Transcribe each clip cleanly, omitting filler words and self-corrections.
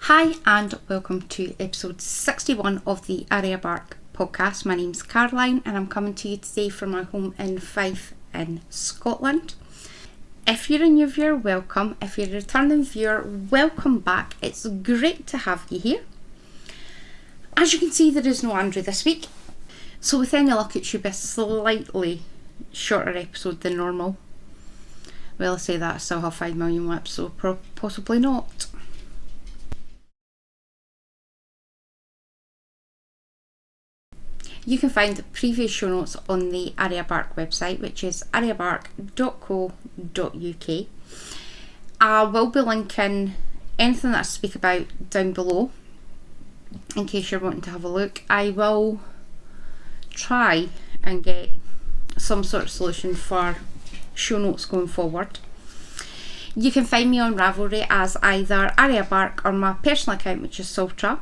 Hi and welcome to episode 61 of the Arya Bark Podcast. My name's Caroline and I'm coming to you today from my home in Fife in Scotland. If you're a new viewer, welcome. If you're a returning viewer, welcome back. It's great to have you here. As you can see, there is no Andrew this week, so with any luck it should be a slightly shorter episode than normal. Well, I say that I still have 5 million whips, so possibly not. You can find the previous show notes on the Arya Bark website, which is aryabark.co.uk. I will be linking anything that I speak about down below in case you're wanting to have a look. I will try and get some sort of solution for show notes going forward. You can find me on Ravelry as either Arya Bark or my personal account, which is Sultra.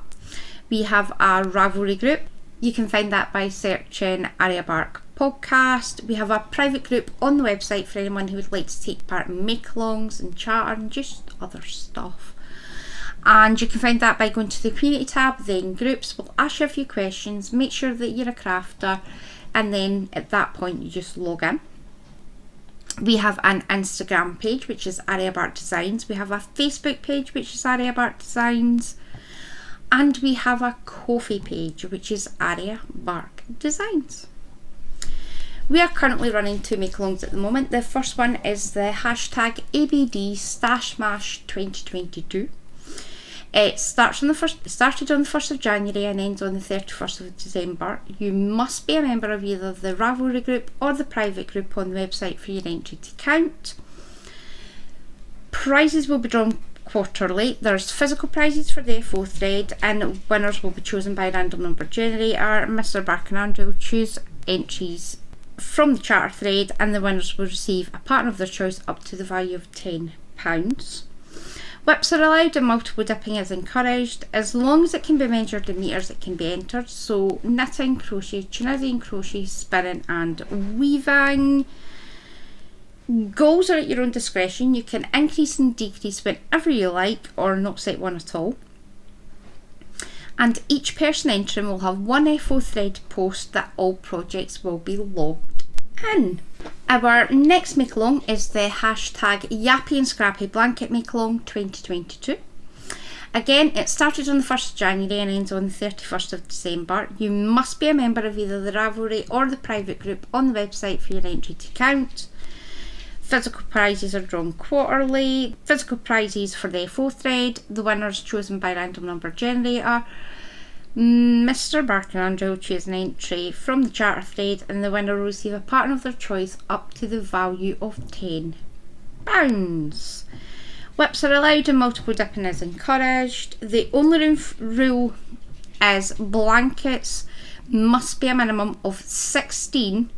We have a Ravelry group. You can find that by searching Arya Bark Podcast. We have a private group on the website for anyone who would like to take part in make-alongs and chat and just other stuff. And you can find that by going to the community tab, then groups will ask you a few questions, make sure that you're a crafter, and then at that point you just log in. We have an Instagram page, which is Arya Bark Designs. We have a Facebook page, which is Arya Bark Designs. And we have a Ko-fi page, which is Arya Bark Designs. We are currently running 2 make-alongs at the moment. The first one is the hashtag ABD StashSmash 2022. It started on the 1st of January and ends on the 31st of December. You must be a member of either the Ravelry group or the private group on the website for your entry to count. Prizes will be drawn quarterly. There's physical prizes for the FO thread and winners will be chosen by a random number generator. Mr. Bark and Andrew will choose entries from the charter thread and the winners will receive a partner of their choice up to the value of £10. Whips are allowed and multiple dipping is encouraged. As long as it can be measured in metres, it can be entered. So knitting, crochet, Tunisian crochet, spinning and weaving. Goals are at your own discretion. You can increase and decrease whenever you like or not set one at all. And each person entering will have one FO thread post that all projects will be logged in. Our next make-along is the hashtag Yappy and Scrappy Blanket Make-along 2022. Again, it started on the 1st of January and ends on the 31st of December. You must be a member of either the Ravelry or the private group on the website for your entry to count. Physical prizes are drawn quarterly. Physical prizes for the FO thread. The winners chosen by random number generator. Mr. Bark and Andrew will choose an entry from the charter thread and the winner will receive a partner of their choice up to the value of £10. Whips are allowed and multiple dipping is encouraged. The only rule is blankets must be a minimum of 16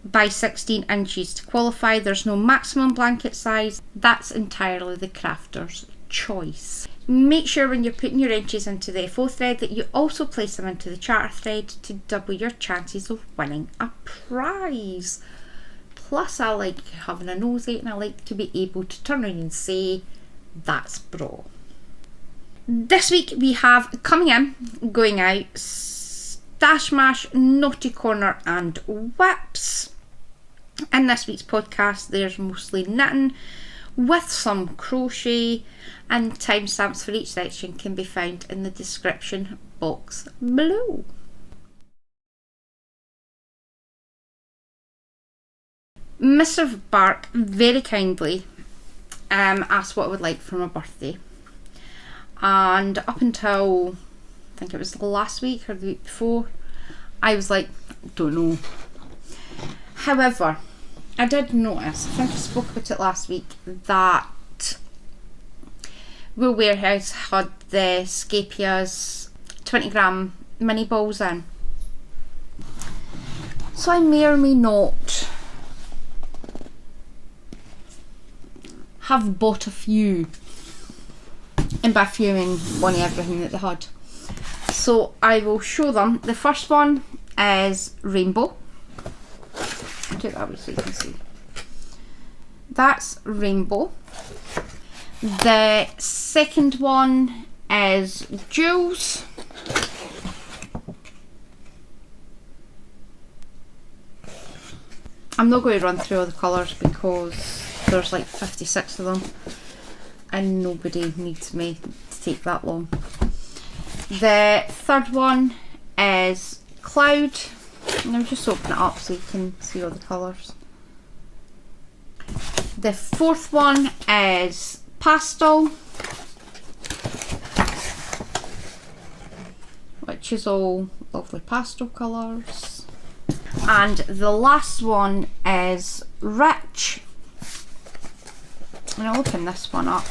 by 16 inches to qualify. There's no maximum blanket size. That's entirely the crafter's choice. Make sure when you're putting your entries into the FO thread that you also place them into the charter thread to double your chances of winning a prize. Plus, I like having a nosy and I like to be able to turn around and say, that's bro. This week we have coming in, going out, StashSmash, Naughty Corner and Whips. In this week's podcast there's mostly knitting with some crochet, and timestamps for each section can be found in the description box below. Mr. Bark very kindly asked what I would like for my birthday, and up until I think it was last week or the week before I was like, don't know. However, I did notice, I think I spoke about it last week, that Wool Warehouse had the Scapia's 20g mini balls in. So I may or may not have bought a few, and by few I mean one of everything that they had. So I will show them. The first one is rainbow. I'll do it that way so you can see. That's rainbow. The second one is jewels. I'm not going to run through all the colours because there's like 56 of them and nobody needs me to take that long. The third one is Cloud, and I'll just open it up so you can see all the colours. The fourth one is Pastel, which is all lovely pastel colours. And the last one is Rich, and I'll open this one up.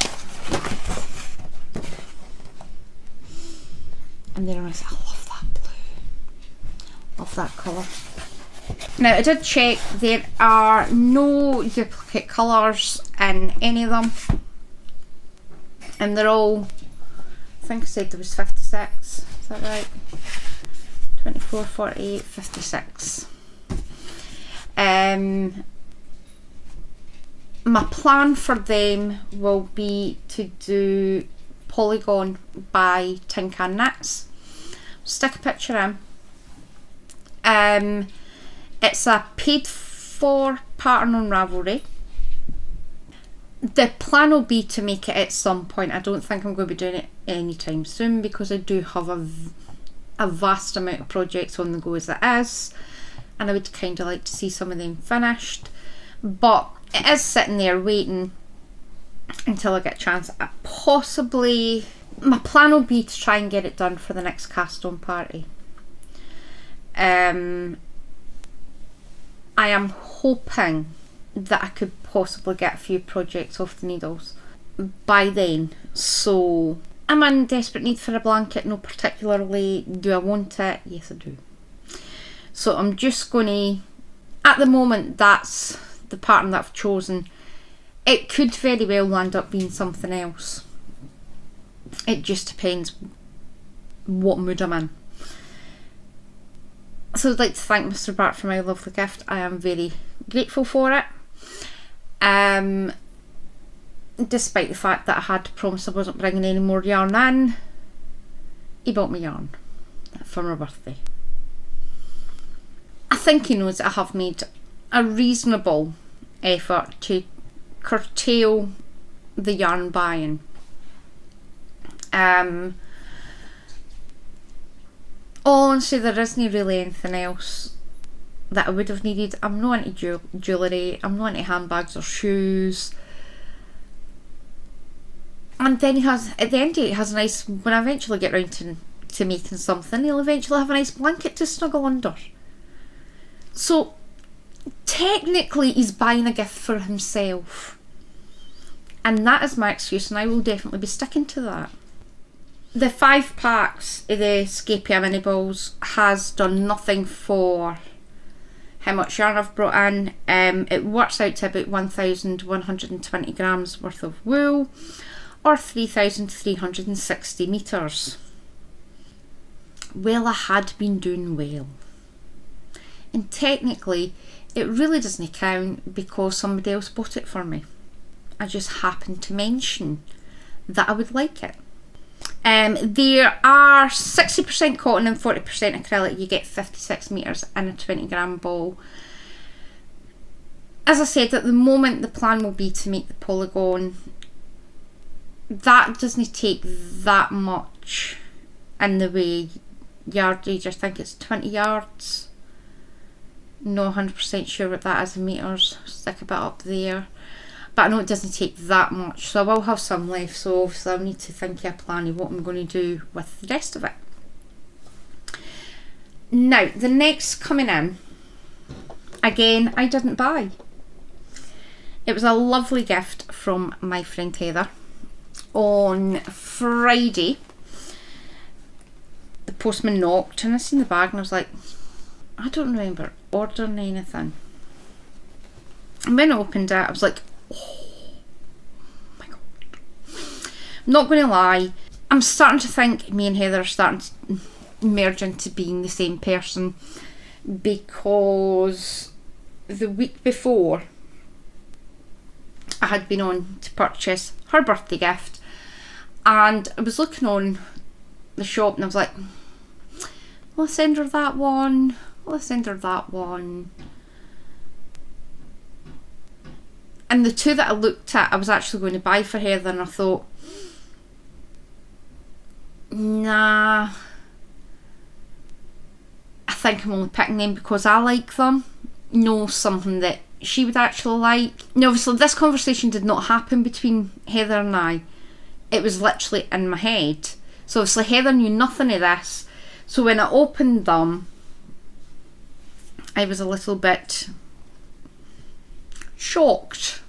And there is, I love that blue, love that colour. Now I did check, there are no duplicate colours in any of them, and they're all, I think I said there was 56, is that right? 24, 48, 56. My plan for them will be to do Polygon by Tin Can Knits. Stick a picture in. It's a paid for pattern on Ravelry. The plan will be to make it at some point. I don't think I'm going to be doing it anytime soon because I do have a vast amount of projects on the go as it is, and I would kind of like to see some of them finished, but it is sitting there waiting until I get a chance. Possibly my plan will be to try and get it done for the next cast on party. I am hoping that I could possibly get a few projects off the needles by then, so I'm in desperate need for a blanket. No particularly do I want it. Yes I do. So I'm just going to, at the moment that's the pattern that I've chosen. It could very well end up being something else. It just depends what mood I'm in. So I'd like to thank Mr. Bark for my lovely gift. I am very grateful for it. Despite the fact that I had promised I wasn't bringing any more yarn in, he bought me yarn for my birthday. I think he knows that I have made a reasonable effort to curtail the yarn buying. Honestly, there isn't really anything else that I would have needed. I'm not into jewellery, I'm not into handbags or shoes. And then he has, at the end of it, he has a nice, when I eventually get round to making something, he'll eventually have a nice blanket to snuggle under. So technically he's buying a gift for himself, and that is my excuse, and I will definitely be sticking to that. The 5 packs of the Scapia mini balls has done nothing for how much yarn I've brought in. It works out to about 1,120 grams worth of wool, or 3,360 metres. Well, I had been doing well. And technically, it really doesn't count because somebody else bought it for me. I just happened to mention that I would like it. There are 60% cotton and 40% acrylic. You get 56 metres in a 20 gram ball. As I said, at the moment the plan will be to make the polygon. That doesn't take that much in the way yardage. I think it's 20 yards. Not 100% sure what that is in metres. Stick a bit up there. But I know it doesn't take that much, so I will have some left, so obviously I'll need to think of a plan of what I'm going to do with the rest of it. Now, the next coming in, again, I didn't buy. It was a lovely gift from my friend Heather. On Friday, the postman knocked and I seen the bag and I was like, I don't remember ordering anything. And when I opened it, I was like, oh my god. I'm not going to lie, I'm starting to think me and Heather are starting to merge into being the same person, because the week before I had been on to purchase her birthday gift And I was looking on the shop and I was like, will I send her that one? Will I send her that one? And the two that I looked at, I was actually going to buy for Heather, and I thought, nah, I think I'm only picking them because I like them. No, something that she would actually like. Now, obviously, this conversation did not happen between Heather and I. It was literally in my head. So obviously Heather knew nothing of this. So when I opened them, I was a little bit shocked.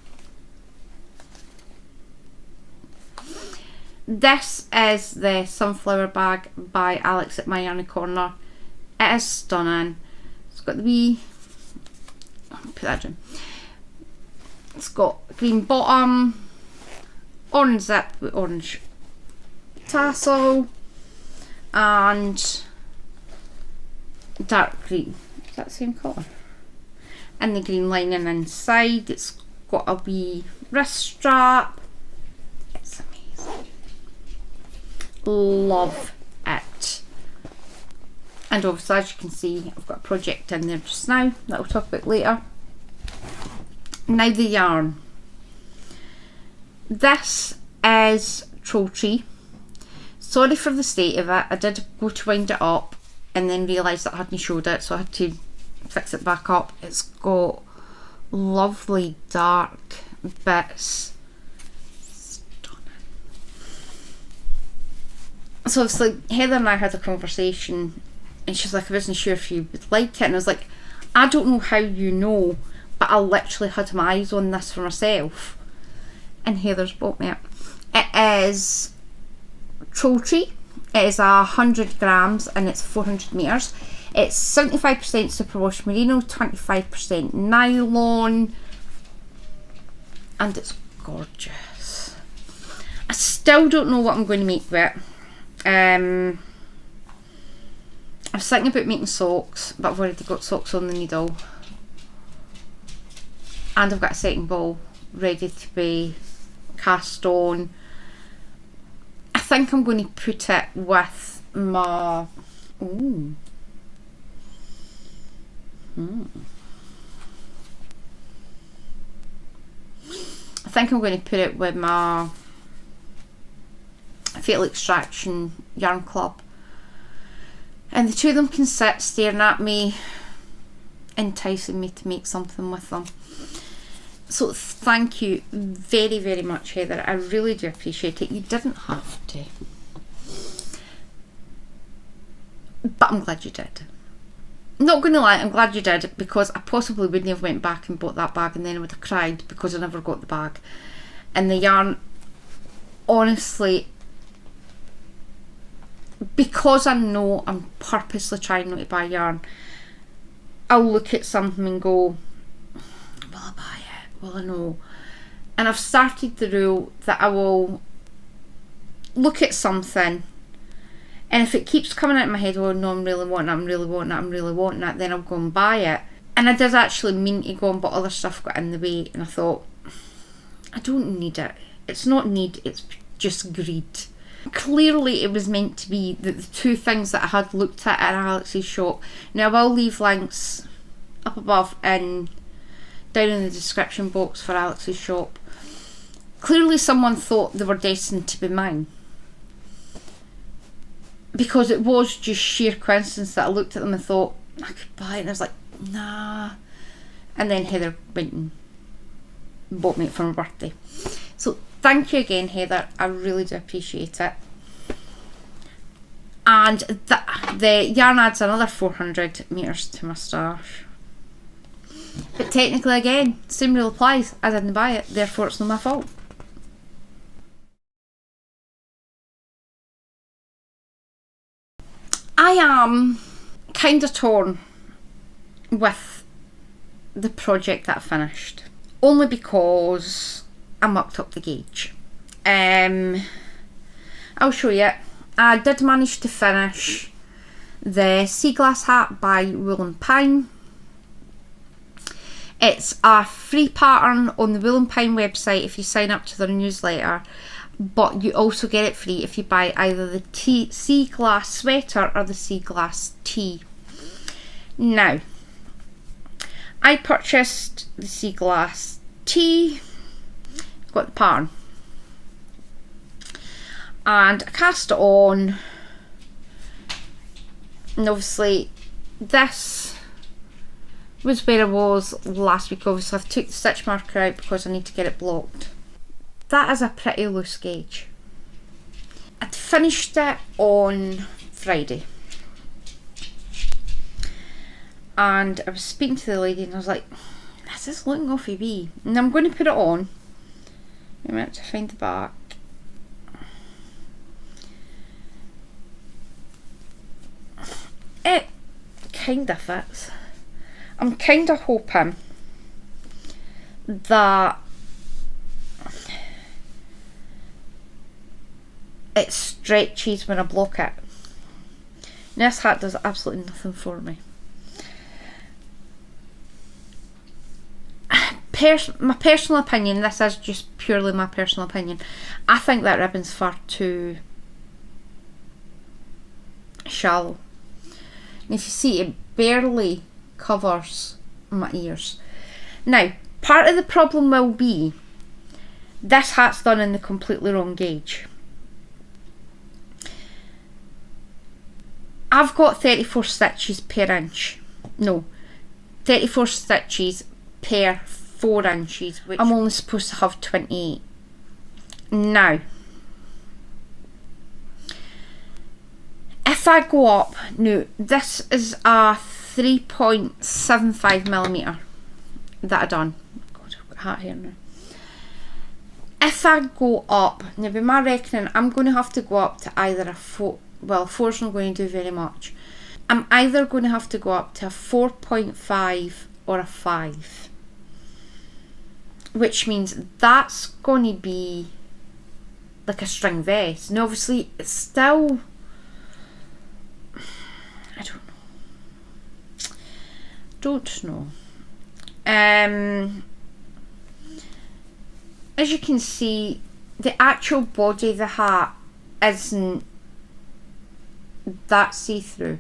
This is the sunflower bag by Alex at My Yarny Corner. It is stunning. It's got the wee, put that in. It's got green bottom, orange zip with orange tassel, and dark green. Is that the same colour? And the green lining inside. It's got a wee wrist strap. It's amazing. Love it. And obviously, as you can see, I've got a project in there just now that I'll talk about later. Now the yarn. This is Troll Tree. Sorry for the state of it. I did go to wind it up and then realised that I hadn't showed it, so I had to fix it back up. It's got lovely dark bits. Stunning. So obviously Heather and I had a conversation and she's like, I wasn't sure if you would like it, and I was like, I don't know how you know, but I literally had my eyes on this for myself, and Heather's bought me it. It is Troll Tree. It is 100 grams and it's 400 metres. It's 75% superwash merino, 25% nylon, and it's gorgeous. I still don't know what I'm going to make with it. I was thinking about making socks, but I've already got socks on the needle, and I've got a second ball ready to be cast on. I think I'm going to put it with my I think I'm going to put it with my Fatal Extraction Yarn Club, and the two of them can sit staring at me, enticing me to make something with them. So thank you very, very much, Heather. I really do appreciate it. You didn't have to, but I'm glad you did. Not going to lie, I'm glad you did, because I possibly wouldn't have went back and bought that bag, and then I would have cried because I never got the bag. And the yarn, honestly, because I know I'm purposely trying not to buy yarn, I'll look at something and go, will I buy it? Will I know? And I've started the rule that I will look at something, and if it keeps coming out of my head, oh no, I'm really wanting it, I'm really wanting it, I'm really wanting it, then I'll go and buy it. And I did actually mean to go and but other stuff got in the way, and I thought, I don't need it. It's not need, it's just greed. Clearly it was meant to be that the two things that I had looked at Alex's shop. Now I will leave links up above and down in the description box for Alex's shop. Clearly someone thought they were destined to be mine, because it was just sheer coincidence that I looked at them and thought I could buy it, and I was like, nah. And then Heather went and bought me it for my birthday. So thank you again, Heather. I really do appreciate it. And the yarn adds another 400 metres to my stash. But technically, again, same rule applies. I didn't buy it, therefore it's not my fault. I am kind of torn with the project that I finished, only because I mucked up the gauge. I'll show you. I did manage to finish the sea glass hat by Wool and Pine. It's a free pattern on the Wool and Pine website if you sign up to their newsletter, but you also get it free if you buy either the sea glass sweater or the sea glass tee. Now, I purchased the sea glass tee, got the pattern, and I cast it on, and obviously this was where I was last week. Obviously I've took the stitch marker out because I need to get it blocked. That is a pretty loose gauge. I'd finished it on Friday, and I was speaking to the lady and I was like, this is looking awfully wee, and I'm going to put it on. I'm going to find the back. It kind of fits. I'm kind of hoping that it stretches when I block it. This hat does absolutely nothing for me. My personal opinion, this is just purely my personal opinion, I think that ribbon's far too shallow. And if you see, it barely covers my ears. Now, part of the problem will be this hat's done in the completely wrong gauge. I've got 34 stitches per inch. No, 34 stitches per 4 inches, which I'm only supposed to have 28. Now, if I go up, no, this is a 3.75mm that I done. God, I've got a hat here now. If I go up, now by my reckoning, I'm going to have to go up to either a 4, well, 4's not going to do very much. I'm either going to have to go up to a 4.5 or a 5. Which means that's going to be like a string vest. And obviously it's still, I don't know. As you can see, the actual body of the hat isn't that see-through.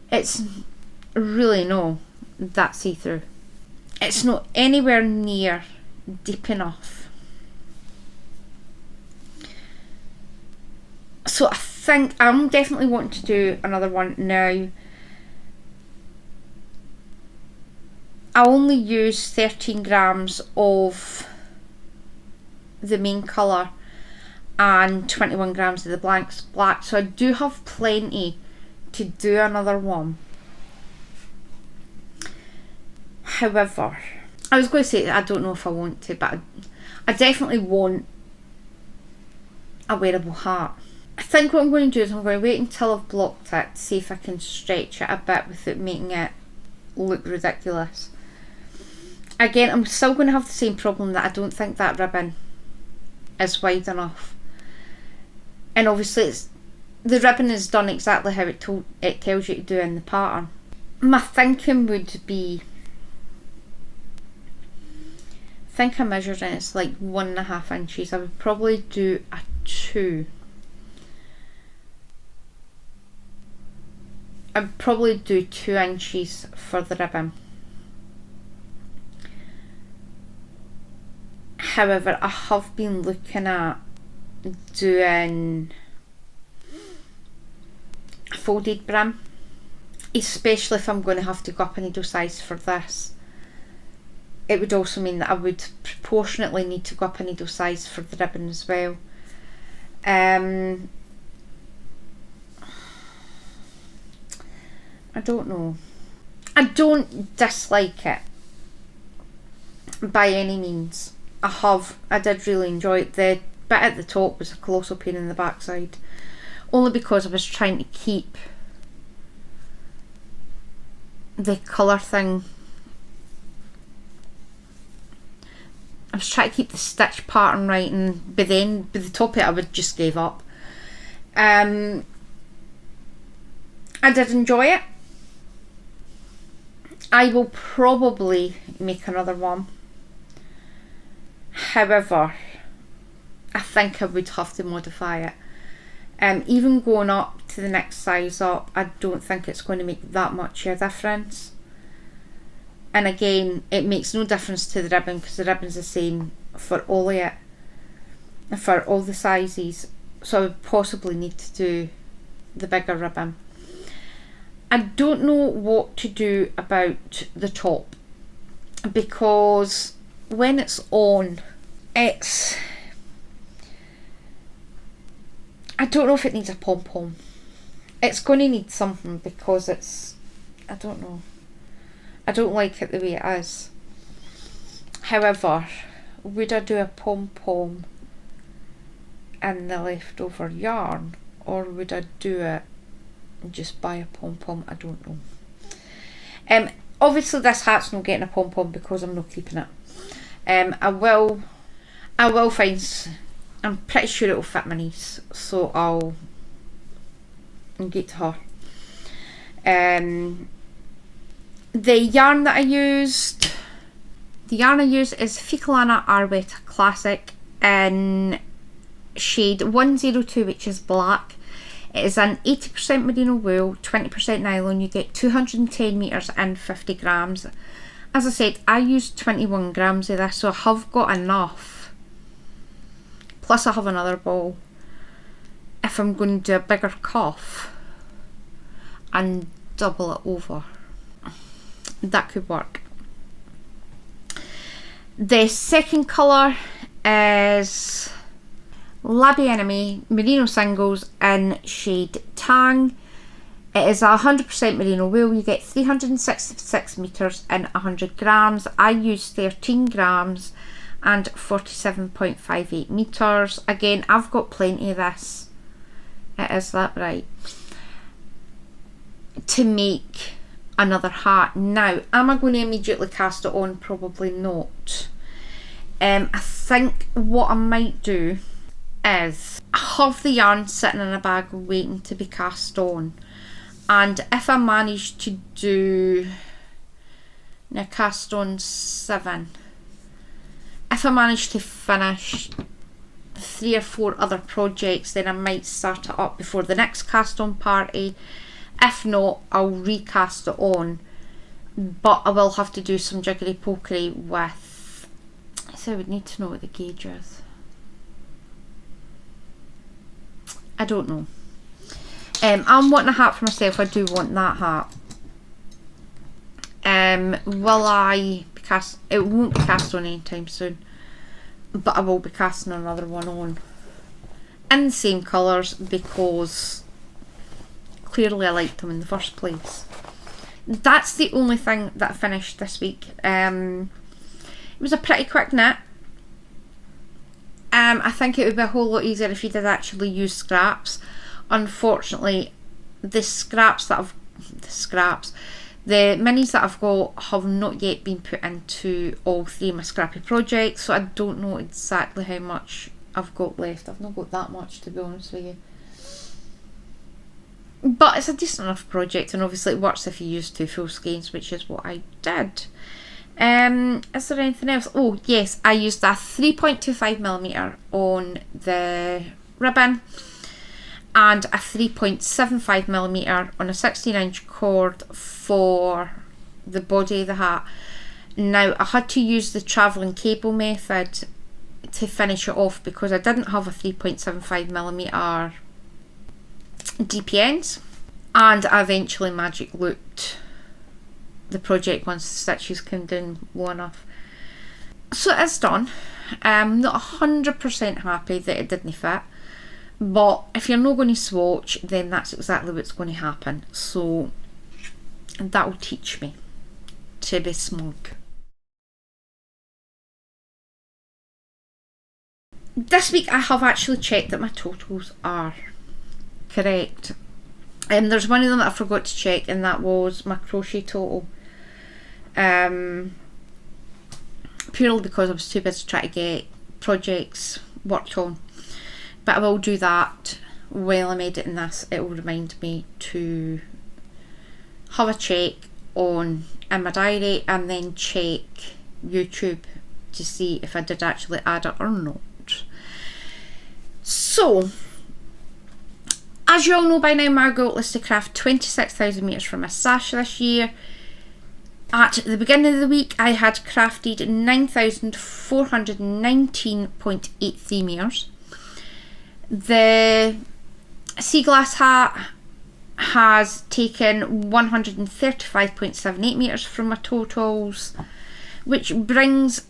It's really not that see-through. It's not anywhere near deep enough. So I think I'm definitely wanting to do another one now. I only use 13 grams of the main colour and 21 grams of the black, so I do have plenty to do another one. However, I was going to say I don't know if I want to, but I definitely want a wearable hat. I think what I'm going to do is I'm going to wait until I've blocked it to see if I can stretch it a bit without making it look ridiculous. Again, I'm still going to have the same problem that I don't think that ribbon is wide enough. And obviously the ribbon is done exactly how it tells you to do in the pattern. My thinking would be, I think I measured and it's like 1.5 inches. I would probably do a 2. I'd probably do 2 inches for the ribbon. However, I have been looking at doing a folded brim, especially if I'm going to have to go up a needle size for this. It would also mean that I would proportionately need to go up a needle size for the ribbon as well. I don't know. I don't dislike it by any means. I did really enjoy it. The bit at the top was a colossal pain in the backside, only because I was trying to keep the colour thing. I was trying to keep the stitch pattern right, and by the top of it I would just gave up. I did enjoy it. I will probably make another one. However, I think I would have to modify it. Even going up to the next size up, I don't think it's going to make that much of a difference. And again, it makes no difference to the ribbon because the ribbon's the same for all of it, for all the sizes. So I would possibly need to do the bigger ribbon. I don't know what to do about the top, because when it's on, I don't know if it needs a pom-pom. It's going to need something because I don't know. I don't like it the way it is. However, would I do a pom-pom in the leftover yarn, or would I do it and just buy a pom-pom? I don't know. Obviously this hat's not getting a pom-pom because I'm not keeping it. I will find, I'm pretty sure it will fit my niece, so I'll get to her. The yarn I used is Ficalana Arwetta Classic in shade 102, which is black. It is an 80% merino wool, 20% nylon. You get 210 metres and 50 grams. As I said, I used 21 grams of this, so I have got enough. Plus I have another ball if I'm going to do a bigger cuff and double it over. That could work. The second colour is Labby Enemy Merino Singles in shade Tang. It is 100% merino wool. You get 366 metres and 100 grams. I used 13 grams and 47.58 metres. Again, I've got plenty of this. It is that right. To make another hat. Now, am I going to immediately cast it on? Probably not. I think what I might do is have the yarn sitting in a bag waiting to be cast on, and if I manage to do now cast on 7, if I manage to finish 3 or 4 other projects, then I might start it up before the next cast on party. If not, I'll recast it on, but I will have to do some jiggery pokery with, so I would need to know what the gauge is. I don't know. I'm wanting a hat for myself. I do want that hat. Will I be cast? It won't be cast on anytime soon, but I will be casting another one on in the same colours because clearly I liked them in the first place. That's the only thing that I finished this week. It was a pretty quick knit. I think it would be a whole lot easier if you did actually use scraps. Unfortunately, the minis that I've got have not yet been put into all 3 of my scrappy projects, so I don't know exactly how much I've got left. I've not got that much, to be honest with you. But it's a decent enough project, and obviously it works if you use 2 full skeins, which is what I did. Is there anything else? Oh yes, I used a 3.25mm on the ribbon and a 3.75mm on a 16-inch cord for the body of the hat. Now I had to use the travelling cable method to finish it off because I didn't have a 3.75mm DPNs, and I eventually magic looped the project once the stitches came down low enough. So it is done. I'm not 100% happy that it didn't fit, but if you're not going to swatch, then that's exactly what's going to happen. So that will teach me to be smug. This week I have actually checked that my totals are correct. There's one of them that I forgot to check, and that was my crochet total. Purely because I was too busy trying to get projects worked on. But I will do that while I'm editing this. It will remind me to have a check in my diary and then check YouTube to see if I did actually add it or not. So, as you all know by now, my goal is to craft 26,000 metres from my stash this year. At the beginning of the week, I had crafted 9,419.83 metres. The sea glass hat has taken 135.78 metres from my totals, which brings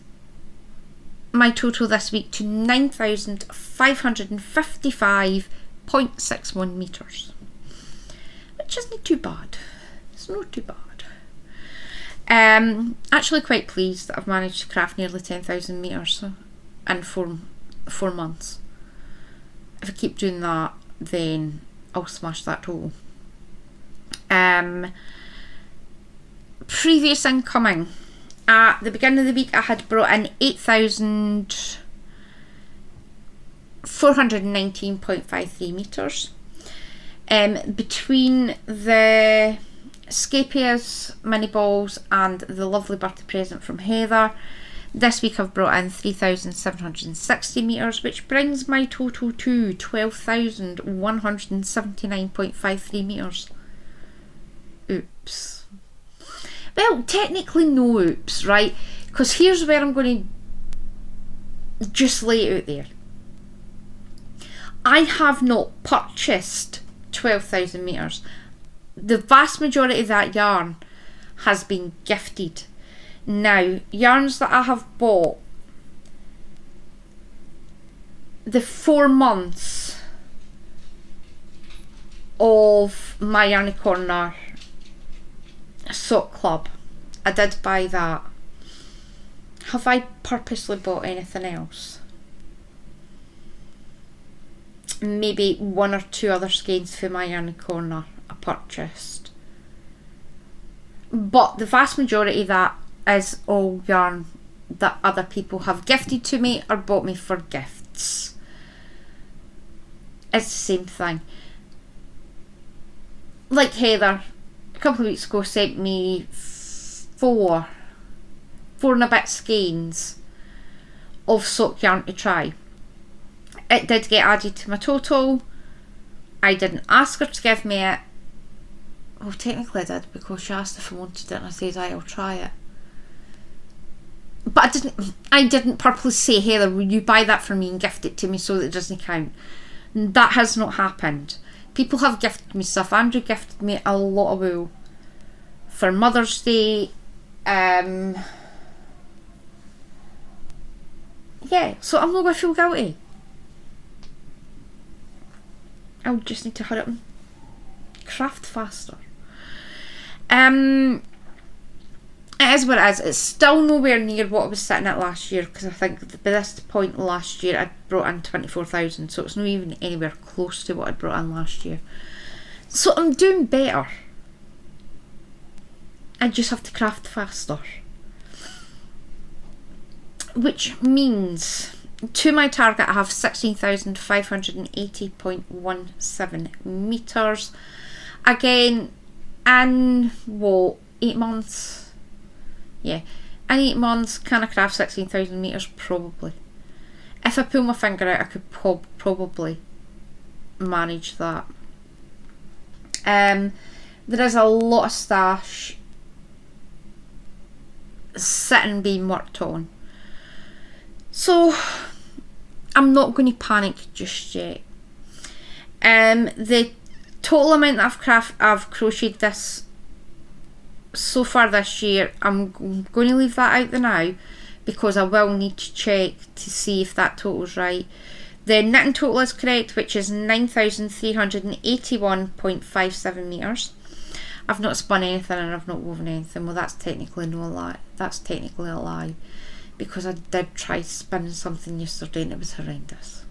my total this week to 9,555.61 metres, which isn't too bad. It's not too bad. Actually quite pleased that I've managed to craft nearly 10,000 metres in 4 months. If I keep doing that, then I'll smash that total. Previous incoming. At the beginning of the week, I had brought in 8,419.53 metres. Between the Scapias mini balls and the lovely birthday present from Heather, this week I've brought in 3,760 metres, which brings my total to 12,179.53 metres. Oops. Well, technically no oops, right? Because here's where I'm going to just lay it out there. I have not purchased 12,000 metres. The vast majority of that yarn has been gifted. Now, yarns that I have bought, the 4 months of my Yarny Corner sock club, I did buy that. Have I purposely bought anything else? Maybe 1 or 2 other skeins for my Yarny Corner I purchased, but the vast majority of that is all yarn that other people have gifted to me or bought me for gifts. It's the same thing. Like Heather a couple of weeks ago sent me 4 and a bit skeins of sock yarn to try. It did get added to my total. I didn't ask her to give me it. Well, technically I did, because she asked if I wanted it and I said I'll try it. But I didn't purposely say, Heather, will you buy that for me and gift it to me so that it doesn't count. That has not happened. People have gifted me stuff. Andrew gifted me a lot of wool for Mother's Day. Yeah, so I'm not going to feel guilty. I'll just need to hurry up and craft faster. It is what it is. It's still nowhere near what I was sitting at last year, because I think by this point last year I'd brought in 24,000, so it's not even anywhere close to what I'd brought in last year. So I'm doing better. I just have to craft faster, which means to my target I have 16,580.17 metres. Again, in what, 8 months? Yeah, in 8 months, can I craft 16,000 metres? Probably. If I pull my finger out, I could probably manage that. There is a lot of stash sitting being worked on, so I'm not going to panic just yet. The total amount that I've crocheted this so far this year, I'm going to leave that out there now, because I will need to check to see if that total's right. The knitting total is correct, which is 9,381.57 metres. I've not spun anything and I've not woven anything. Well, that's technically no lie. That's technically a lie, because I did try spinning something yesterday and it was horrendous.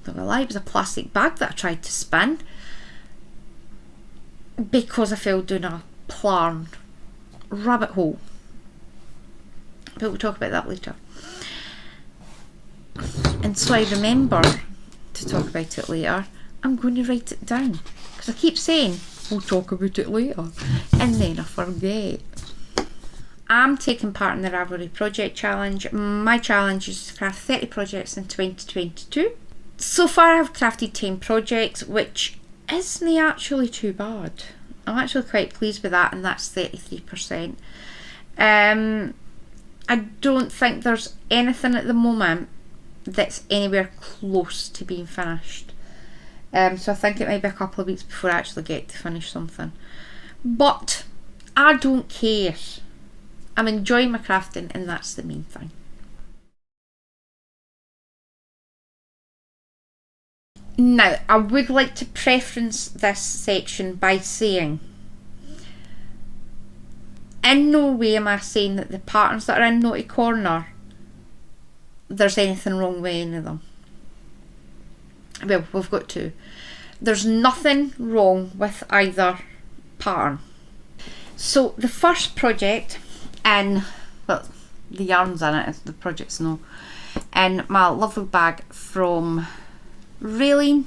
Not gonna lie, it was a plastic bag that I tried to spin, because I failed doing a plan rabbit hole. But we'll talk about that later. And so I remember to talk about it later, I'm going to write it down, because I keep saying we'll talk about it later and then I forget. I'm taking part in the Ravelry Project Challenge. My challenge is to craft 30 projects in 2022. So far I've crafted 10 projects, which isn't actually too bad. I'm actually quite pleased with that, and that's 33%. I don't think there's anything at the moment that's anywhere close to being finished. So I think it might be a couple of weeks before I actually get to finish something. But I don't care. I'm enjoying my crafting, and that's the main thing. Now, I would like to preference this section by saying, in no way am I saying that the patterns that are in Naughty Corner, there's anything wrong with any of them. Well, we've got two. There's nothing wrong with either pattern. So the first project in, well, the yarn's in it, the project's no, in my lovely bag from Raylene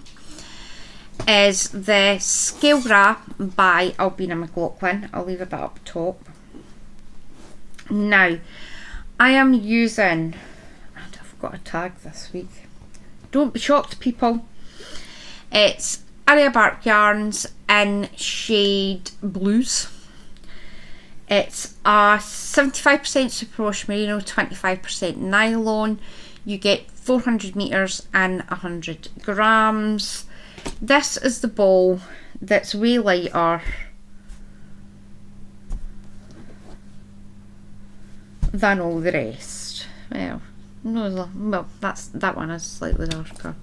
is the Scale Gra by Albina McLaughlin. I'll leave it up top. Now, I am using, and I've got a tag this week, don't be shocked people, it's Arya Bark yarns in shade Blues. It's a 75% superwash merino, 25% nylon. You get 400 meters and 100 grams. This is the ball that's way lighter than all the rest. Well, no, well, that one is slightly darker.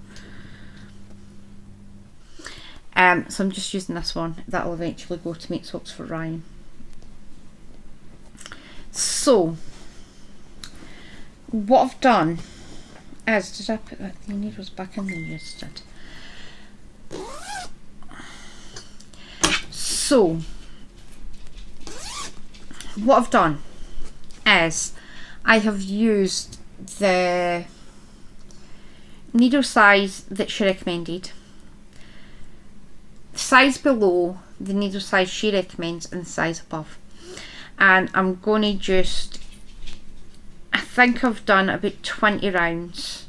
So I'm just using this one. That'll eventually go to make socks for Ryan. So what I've done is, did I put that the needles back in there? Yes, I did. So what I've done is I have used the needle size that she recommended, the size below the needle size she recommends, and the size above, and I'm going to just, I think I've done about 20 rounds,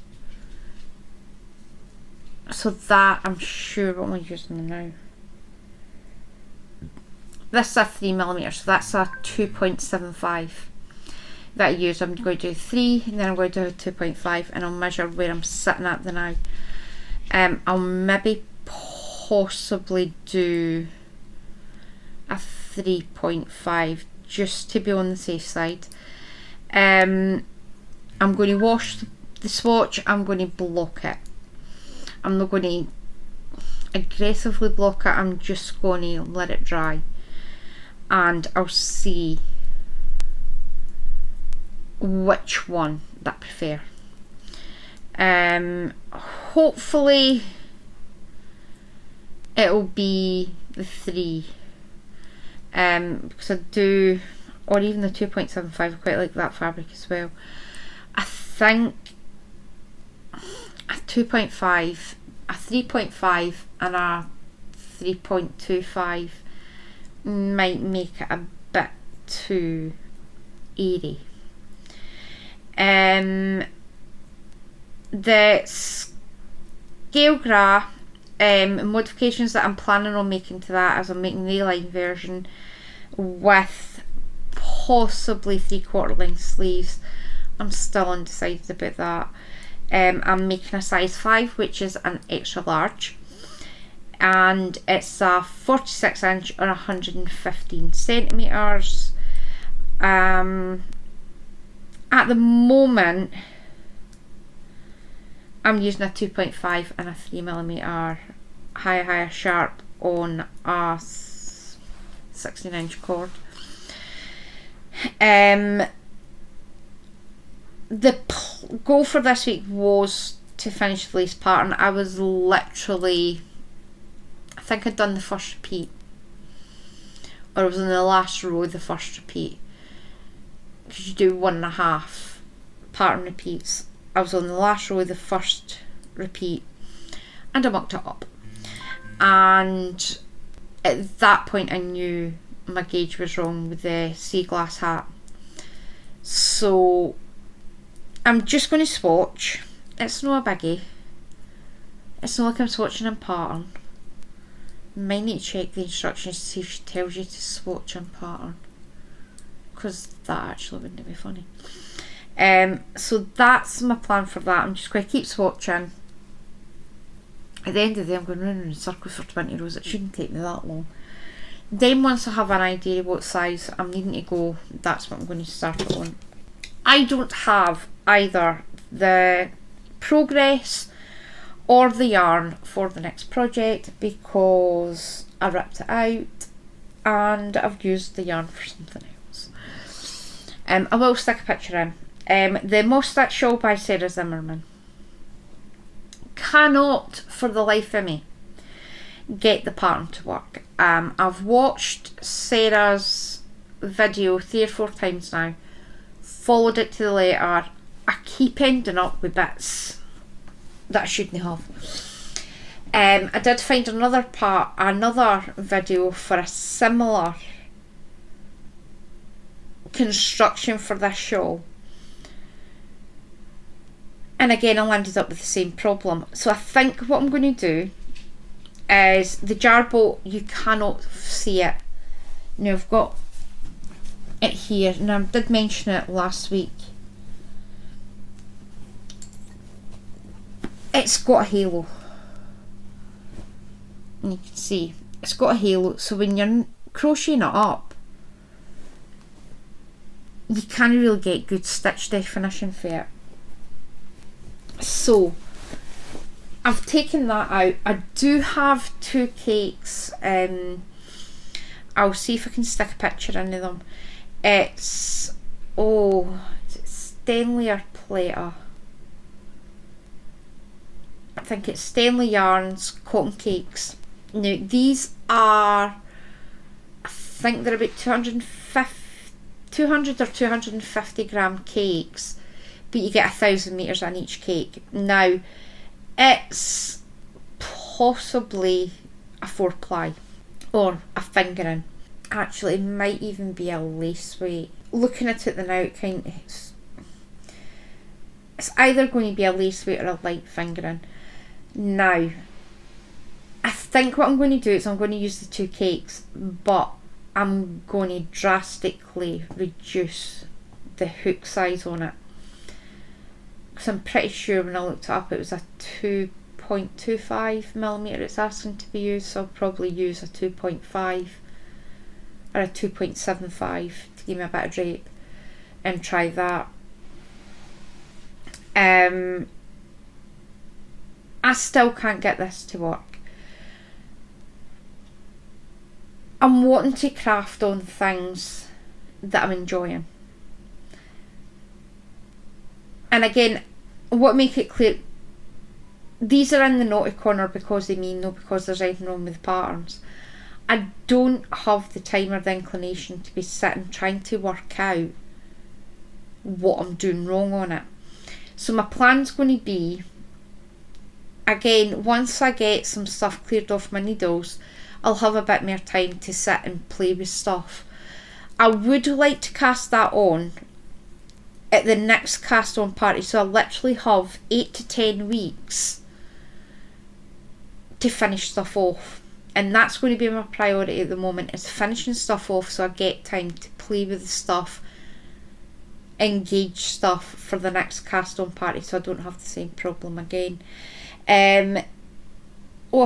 so that I'm sure, what am I using now? This is a 3mm, so that's a 2.75 that I use. I'm going to do 3 and then I'm going to do 2.5, and I'll measure where I'm sitting at the now. I'll maybe possibly do a 3.5 just to be on the safe side. I'm going to wash the swatch. I'm going to block it. I'm not going to aggressively block it. I'm just going to let it dry, and I'll see which one that I prefer. Hopefully it'll be the 3, because I do, or even the 2.75, I quite like that fabric as well. I think a 2.5, a 3.5 and a 3.25 might make it a bit too airy. The Scale Gra modifications that I'm planning on making to that, as I'm making the A-line version with possibly 3/4 length sleeves. I'm still undecided about that. I'm making a size 5, which is an extra large, and it's a 46 inch or 115 centimeters. At the moment I'm using a 2.5 and a 3mm higher sharp on a 16 inch cord. The goal for this week was to finish the lace pattern. I was literally, I think I'd done the first repeat, or I was in the last row of the first repeat, because you do 1.5 pattern repeats. I was on the last row of the first repeat, and I mucked it up, and at that point I knew my gauge was wrong with the sea glass hat. So I'm just going to swatch. It's not a biggie. It's not like I'm swatching in pattern. Might need to check the instructions to see if she tells you to swatch in pattern, because that actually wouldn't be funny. So that's my plan for that. I'm just going to keep swatching. At the end of the day, I'm going round in circles for 20 rows. It shouldn't take me that long. Then once I have an idea what size I'm needing to go, that's what I'm going to start on. I don't have either the progress or the yarn for the next project because I ripped it out and I've used the yarn for something else. I will stick a picture in. The Moustache Shawl by Sarah Zimmerman. Cannot for the life of me get the pattern to work. I've watched Sarah's video 3 or 4 times now, followed it to the letter. I keep ending up with bits that I shouldn't have. I did find another video for a similar construction for this shawl, and again I landed up with the same problem. So I think what I'm going to do is the jar bolt, you cannot see it. Now I've got it here, and I did mention it last week. It's got a halo, and you can see it's got a halo, so when you're crocheting it up you can't really get good stitch definition for it. So I've taken that out. I do have 2 cakes. I'll see if I can stick a picture into them. It's Stanley or Plata. I think it's Stanley Yarns Cotton Cakes. Now these are, I think they're about 200 or 250 gram cakes, but you get 1,000 meters on each cake. Now it's possibly a 4-ply or a fingering. Actually, it might even be a lace weight. Looking at it now, it's either going to be a lace weight or a light fingering. Now, I think what I'm going to do is I'm going to use the 2 cakes, but I'm going to drastically reduce the hook size on it, because I'm pretty sure when I looked it up it was a 2.25mm it's asking to be used, so I'll probably use a 2.5 or a 2.75 to give me a bit of drape and try that. I still can't get this to work. I'm wanting to craft on things that I'm enjoying. And again, what make it clear, these are in the naughty corner because they mean no, because there's anything wrong with the patterns. I don't have the time or the inclination to be sitting trying to work out what I'm doing wrong on it. So my plan's going to be, again, once I get some stuff cleared off my needles, I'll have a bit more time to sit and play with stuff. I would like to cast that on at the next cast on party, so I literally have 8 to 10 weeks to finish stuff off, and that's going to be my priority at the moment, is finishing stuff off so I get time to play with the stuff, engage stuff for the next cast on party, so I don't have the same problem again. I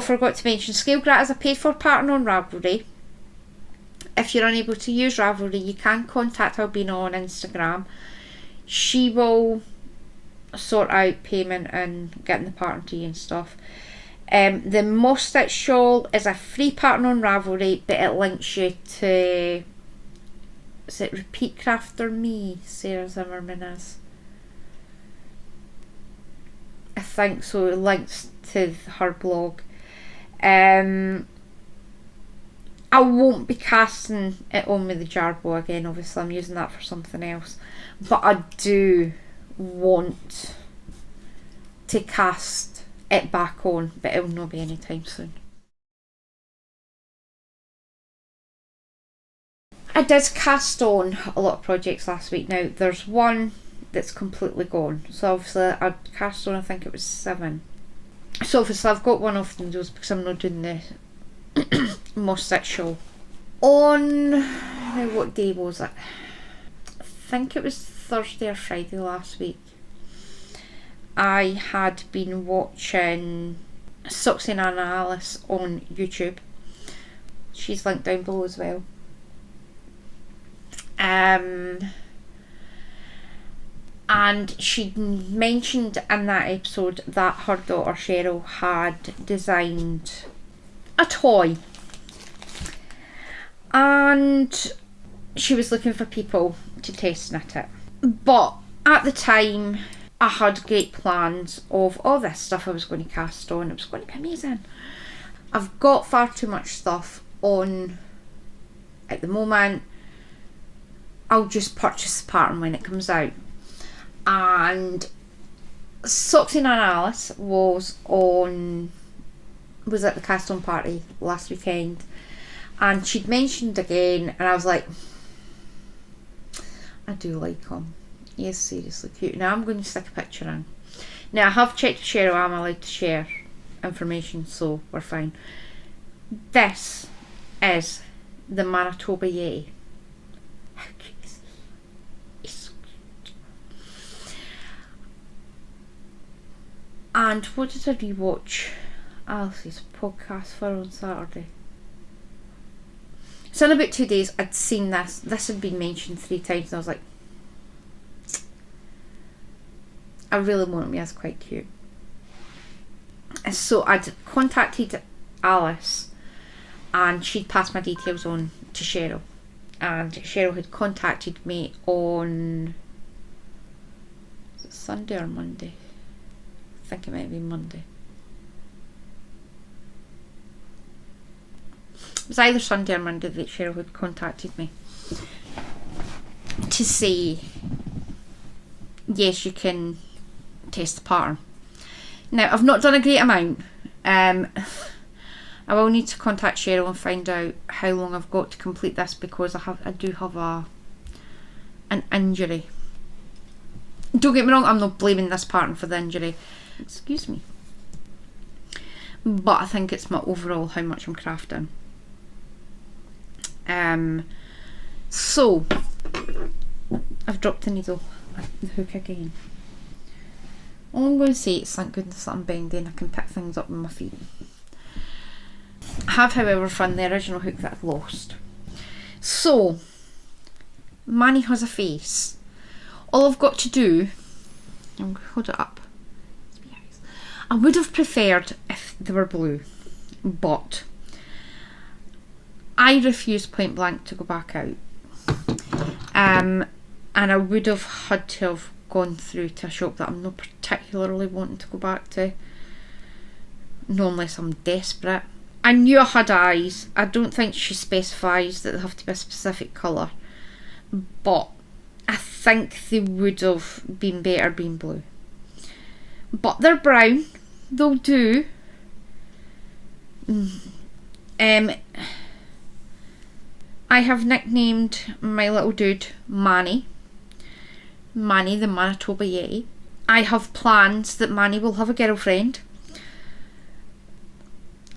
forgot to mention, Scale Grat is a paid for pattern on Ravelry. If you're unable to use Ravelry, you can contact Albina on Instagram. She will sort out payment and getting the pattern to you and stuff. The Moustache Shawl is a free pattern on Ravelry, but it links you to, is it Repeat Crafter Me, Sarah Zimmerman is? I think so. It links to her blog. I won't be casting it on with the Jarbo again, obviously I'm using that for something else, but I do want to cast it back on, but it will not be anytime soon. I did cast on a lot of projects last week. Now there's one that's completely gone, so obviously I cast on, I think it was 7. So obviously I've got one off the needles because I'm not doing the moss stitch shawl. On, now what day was it? I think it was Thursday or Friday last week. I had been watching Suxy and Alice on YouTube. She's linked down below as well. And she mentioned in that episode that her daughter Cheryl had designed a toy, and she was looking for people to test knit it. But at the time I had great plans of all this stuff I was going to cast on. It was going to be amazing. I've got far too much stuff on at the moment. I'll just purchase the pattern when it comes out. And Suxy and Alice was at the cast on party last weekend, and she'd mentioned again, and I was like, I do like him. He is seriously cute. Now I'm going to stick a picture in. Now I have checked with Cheryl, I'm allowed to share information, so we're fine. This is the Manitoba Yeti. How cute is he? He's so cute. And what did I rewatch Alice's podcast for on Saturday? So in about 2 days I'd seen this. This had been mentioned 3 times and I was like, I really want him, he's quite cute. And so I'd contacted Alice and she'd passed my details on to Cheryl, and Cheryl had contacted me on, was it Sunday or Monday? I think it might be Monday. It was either Sunday or Monday that Cheryl had contacted me to say, yes, you can test the pattern. Now I've not done a great amount. I will need to contact Cheryl and find out how long I've got to complete this, because I do have an injury. Don't get me wrong, I'm not blaming this pattern for the injury, excuse me, but I think it's my overall how much I'm crafting. So I've dropped the needle, the hook again. All I'm going to say is thank goodness that I'm bending, I can pick things up with my feet. I have, however, found the original hook that I've lost. So Manny has a face. All I've got to do, I'm going to hold it up. I would have preferred if they were blue, but I refused point blank to go back out. And I would have had to have gone through to a shop that I'm not particularly wanting to go back to. Not unless I'm desperate. I knew I had eyes. I don't think she specifies that they have to be a specific colour, but I think they would have been better being blue. But they're brown. They'll do. I have nicknamed my little dude Manny. Manny the Manitoba Yeti. I have plans that Manny will have a girlfriend.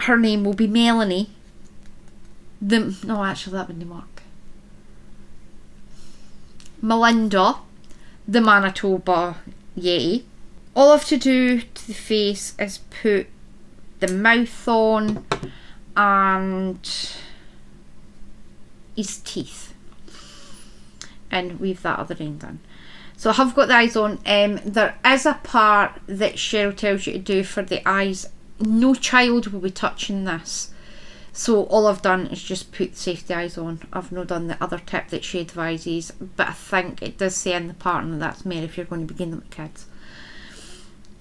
Her name will be Melanie. No, actually that wouldn't work. Melinda the Manitoba Yeti. All I have to do to the face is put the mouth on and his teeth, and weave that other end in. So I have got the eyes on. There is a part that Cheryl tells you to do for the eyes. No child will be touching this, so all I've done is just put the safety eyes on. I've not done the other tip that she advises, but I think it does say in the pattern that that's more if you're going to begin them with kids.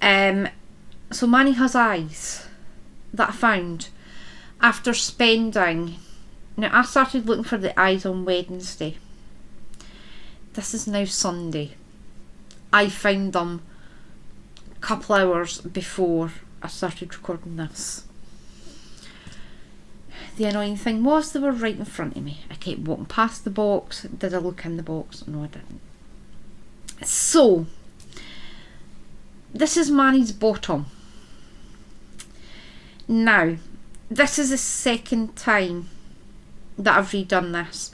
So Manny has eyes that I found after spending. Now I started looking for the eyes on Wednesday. This is now Sunday. I found them a couple hours before I started recording this. The annoying thing was they were right in front of me. I kept walking past the box. Did I look in the box? No, I didn't. So this is Manny's bottom. Now, this is the second time that I've redone this.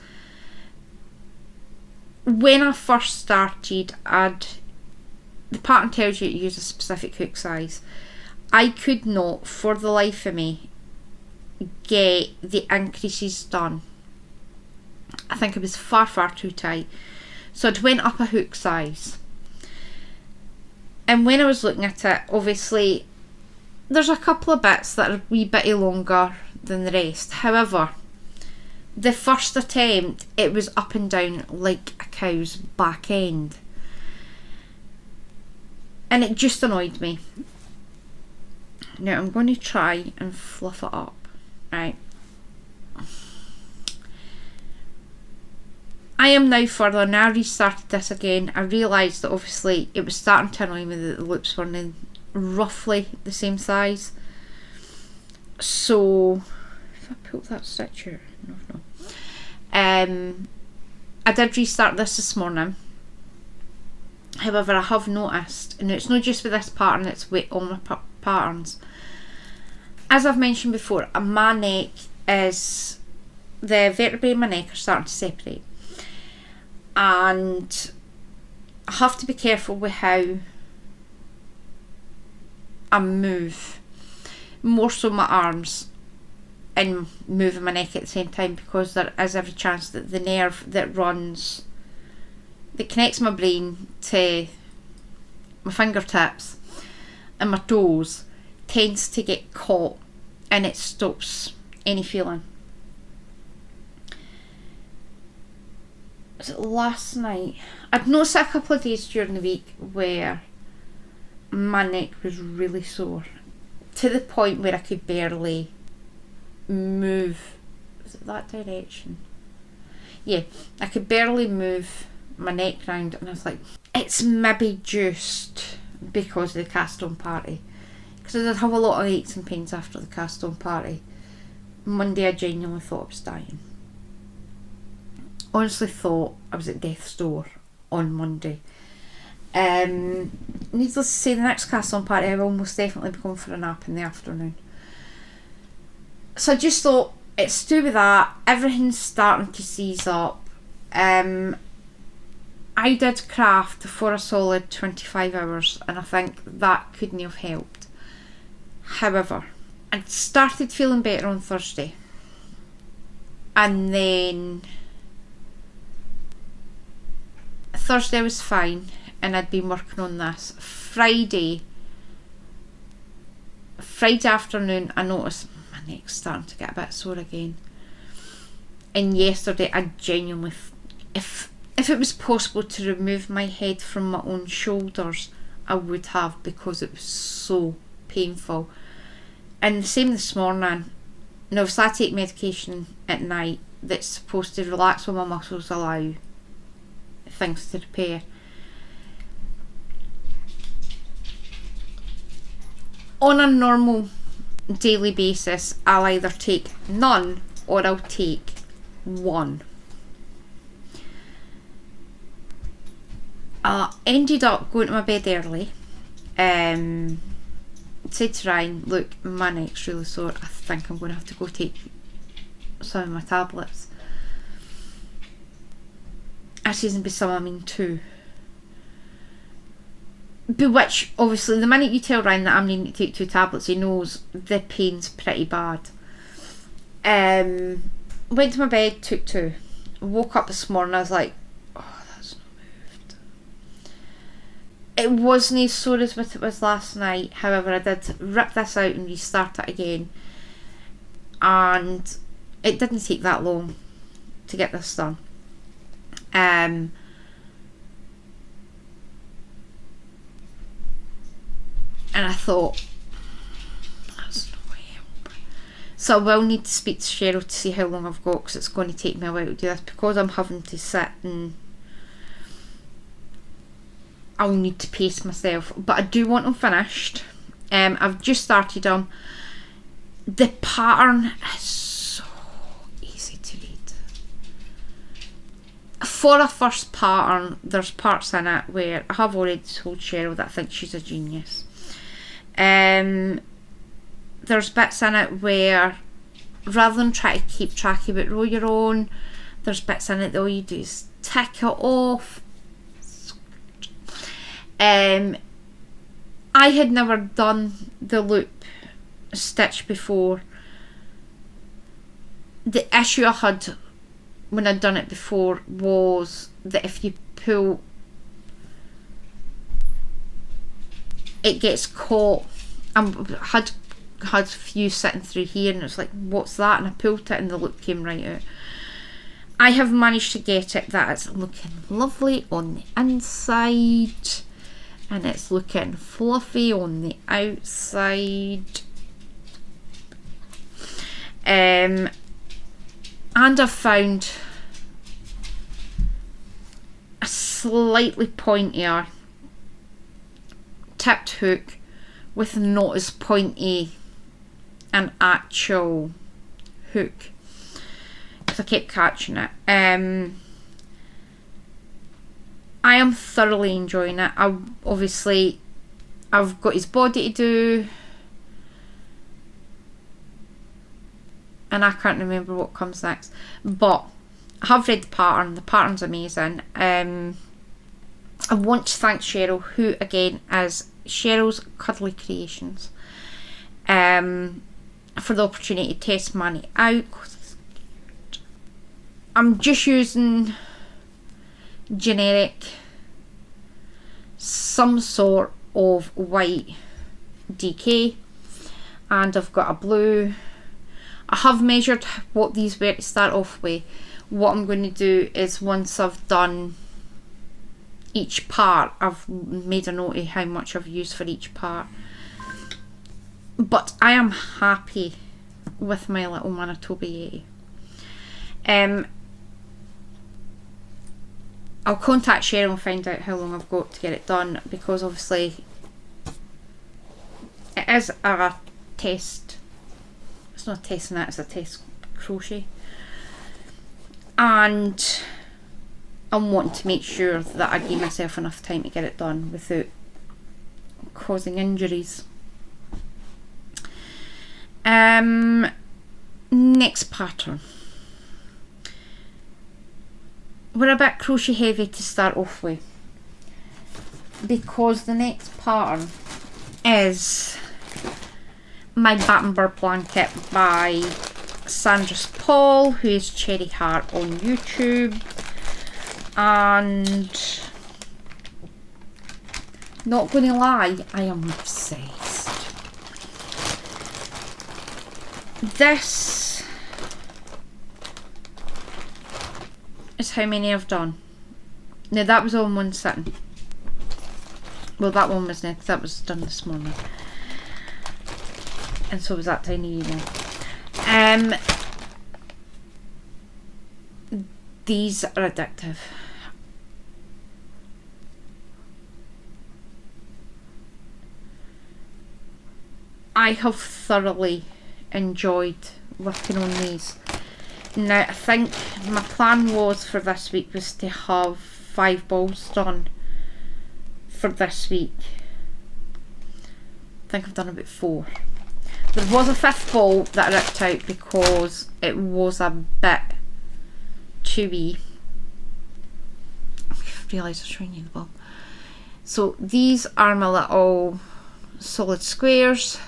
When I first started, the pattern tells you to use a specific hook size. I could not, for the life of me, get the increases done. I think it was far too tight. So I'd went up a hook size. And when I was looking at it, obviously, there's a couple of bits that are a wee bit longer than the rest. However, the first attempt, it was up and down like a cow's back end. And it just annoyed me. Now I'm going to try and fluff it up. Right. I am now further. Now I restarted this again. I realised that obviously it was starting to annoy me that the loops were in roughly the same size. So if I pull that stitch out, no. I did restart this morning. However, I have noticed, and it's not just with this pattern, it's with all my patterns. As I've mentioned before, my neck is, the vertebrae in my neck are starting to separate. And I have to be careful with how I move. More so my arms and moving my neck at the same time, because there is every chance that the nerve that connects my brain to my fingertips and my toes tends to get caught, and it stops any feeling. Was it last night? I'd noticed a couple of days during the week where my neck was really sore, to the point where I could barely move. Was it that direction? Yeah, I could barely move my neck round, and I was like, it's maybe just because of the cast on party, because I did have a lot of aches and pains after the cast on party. Monday I genuinely thought I was dying. Honestly thought I was at death's door on Monday. Needless to say, the next cast on party I will most definitely be going for a nap in the afternoon. So I just thought, it's to do with that. Everything's starting to seize up. I did craft for a solid 25 hours, and I think that couldn't have helped. However, I started feeling better on Thursday, and then Thursday was fine, and I'd been working on this. Friday afternoon, I noticed my neck's starting to get a bit sore again. And yesterday, I genuinely, if it was possible to remove my head from my own shoulders, I would have, because it was so painful. And the same this morning. Now, if I take medication at night that's supposed to relax when my muscles allow things to repair. On a normal daily basis, I'll either take none or I'll take one. I ended up going to my bed early. Said to Ryan, look, my neck's really sore. I think I'm going to have to go take some of my tablets. I says, be some, I mean 2. But which, obviously, the minute you tell Ryan that I'm needing to take 2 tablets, he knows the pain's pretty bad. Went to my bed, took 2. Woke up this morning, I was like, oh, that's not moved. It wasn't as sore as what it was last night. However, I did rip this out and restart it again. And it didn't take that long to get this done. And I thought, that's no help. So I will need to speak to Cheryl to see how long I've got, because it's going to take me a while to do this, because I'm having to sit and I'll need to pace myself. But I do want them finished. I've just started them. The pattern is so easy to read. For a first pattern, there's parts in it where I have already told Cheryl that I think she's a genius. there's bits in it where rather than try to keep track of it row your own, there's bits in it that all you do is tick it off. I had never done the loop stitch before. The issue I had when I'd done it before was that if you pull, it gets caught. I had a few sitting through here and it's like, what's that? And I pulled it and the loop came right out. I have managed to get it that it's looking lovely on the inside and it's looking fluffy on the outside. And I've found a slightly pointier tipped hook with not as pointy an actual hook, because I kept catching it. I am thoroughly enjoying it. I've got his body to do, and I can't remember what comes next, but I have read the pattern. The pattern's amazing. I want to thank Cheryl, who again is Cheryl's Cuddly Creations, for the opportunity to test Manny out. I'm just using generic, some sort of white DK, and I've got a blue. I have measured what these were to start off with. What I'm going to do is, once I've done each part, I've made a note of how much I've used for each part. But I am happy with my little Manitoba Yeti. I'll contact Cheryl and find out how long I've got to get it done, because obviously it is a test. It's not a test knit, it's a test crochet. And I'm wanting to make sure that I give myself enough time to get it done without causing injuries. Next pattern. We're a bit crochet heavy to start off with, because the next pattern is my Battenberg blanket by Sandra's Paul, who is Cherry Heart on YouTube. And not going to lie, I am obsessed. This is how many I've done. Now that was all in one sitting. Well, that one was next, that was done this morning. And so was that tiny email. These are addictive. I have thoroughly enjoyed working on these. Now, I think my plan was for this week was to have 5 balls done for this week. I think I've done about 4. There was a 5th ball that I ripped out because it was a bit too wee. I realised I was showing you the ball. So these are my little solid squares.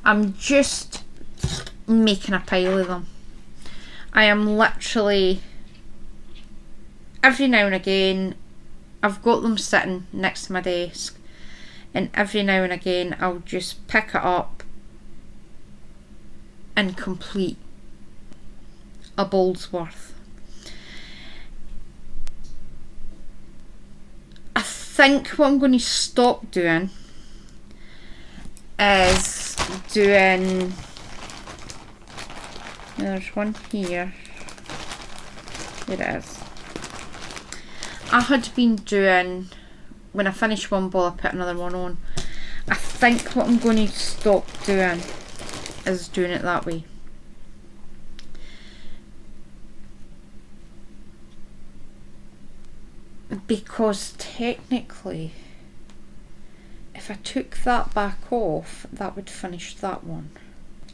I'm just making a pile of them. I am literally, every now and again, I've got them sitting next to my desk, and every now and again I'll just pick it up and complete a ball's worth. I think what I'm going to stop doing is doing, there's one here, there it is. I had been doing, when I finish one ball I put another one on. I think what I'm going to stop doing is doing it that way. Because technically, if if I took that back off, that would finish that one.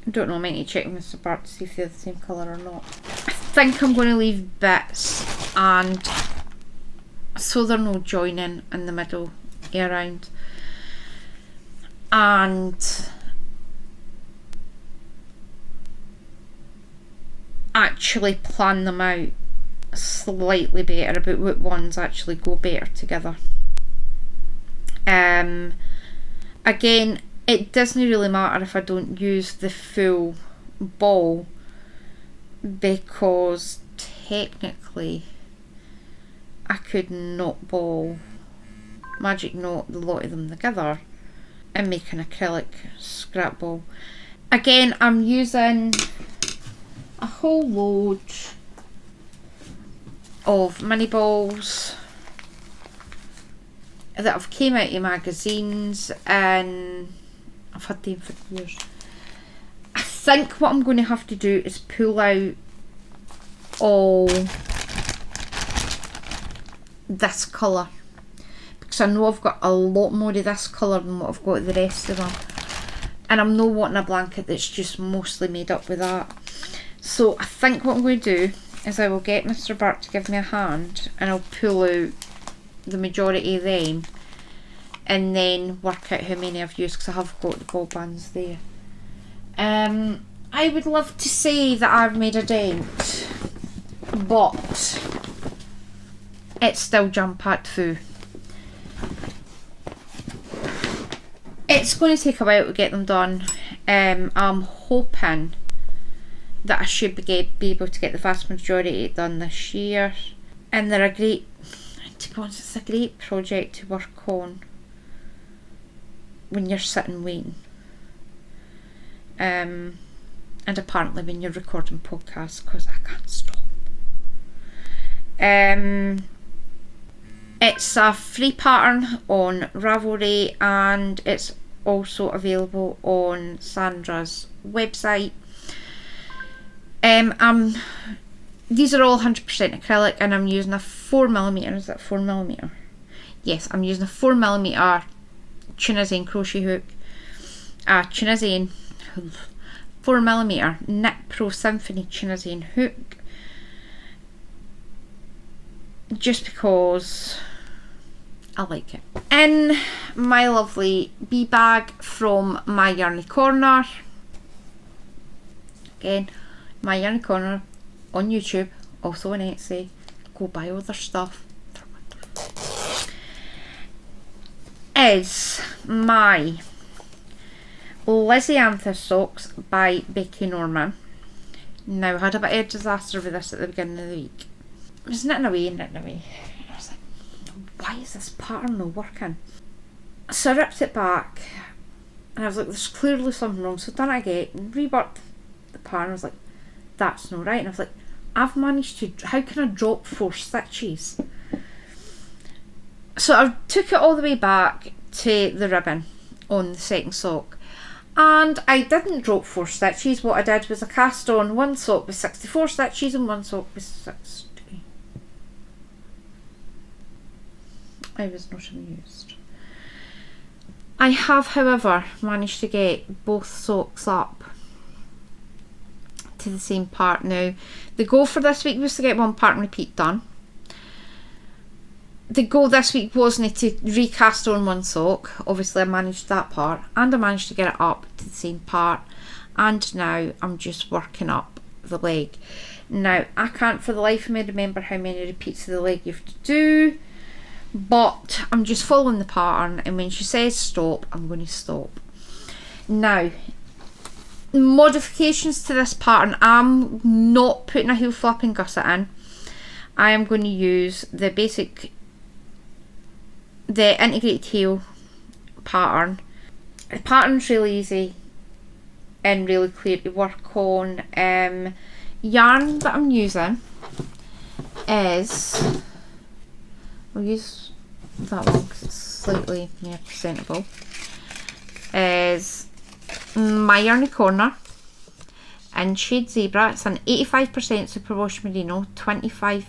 I don't know, I might need to check with Mr. Bark to see if they're the same colour or not. I think I'm going to leave bits, and so they're no joining in the middle around, and actually plan them out slightly better about what ones actually go better together. Again, it doesn't really matter if I don't use the full ball, because technically I could knot ball, magic knot the lot of them together and make an acrylic scrap ball. Again, I'm using a whole load of mini balls that have came out of magazines, and I've had them for years. I think what I'm going to have to do is pull out all this colour, because I know I've got a lot more of this colour than what I've got of the rest of them, and I'm not wanting a blanket that's just mostly made up with that. So I think what I'm going to do is I will get Mr. Bark to give me a hand, and I'll pull out the majority of them and then work out how many I've used, because I have got the ball bands there. I would love to say that I've made a dent, but it's still jam-packed full. It's going to take a while to get them done. I'm hoping that I should be able to get the vast majority of it done this year, and they're a great, to be honest, it's a great project to work on when you're sitting waiting, and apparently when you're recording podcasts, because I can't stop. It's a free pattern on Ravelry, and it's also available on Sandra's website. These are all 100% acrylic, and I'm using a 4mm, is that 4mm? Yes, I'm using a 4mm Tunisian crochet hook, Tunisian 4mm Knit Pro Symphony Tunisian hook, just because I like it. In my lovely bee bag from My Yarny Corner, again, My Yarny Corner on YouTube, also on Etsy, go buy all their stuff, they're wonderful, is my Lizzie Amethyst socks by Becky Norman. Now, I had a bit of a disaster with this at the beginning of the week. I was knitting away. I was like, why is this pattern not working? So I ripped it back, and I was like, there's clearly something wrong. So I done it again and reworked the pattern. I was like, that's not right. And I was like, I've managed to, how can I drop 4 stitches? So I took it all the way back to the ribbon on the second sock, and I didn't drop 4 stitches. What I did was I cast on one sock with 64 stitches and one sock with 60. I was not amused. I have, however, managed to get both socks up to the same part. Now, the goal for this week was to get one part and repeat done. The goal this week wasn't to recast on one sock. Obviously I managed that part, and I managed to get it up to the same part, and now I'm just working up the leg. Now, I can't for the life of me remember how many repeats of the leg you have to do, but I'm just following the pattern, and when she says stop, I'm going to stop. Now, modifications to this pattern, I'm not putting a heel flapping gusset in. I am going to use the basic, the integrated heel pattern. The pattern's really easy and really clear to work on. Yarn that I'm using is, I'll use that one because it's slightly more presentable, is My Yarny Corner in shade Zebra. It's an 85% superwash merino, 85%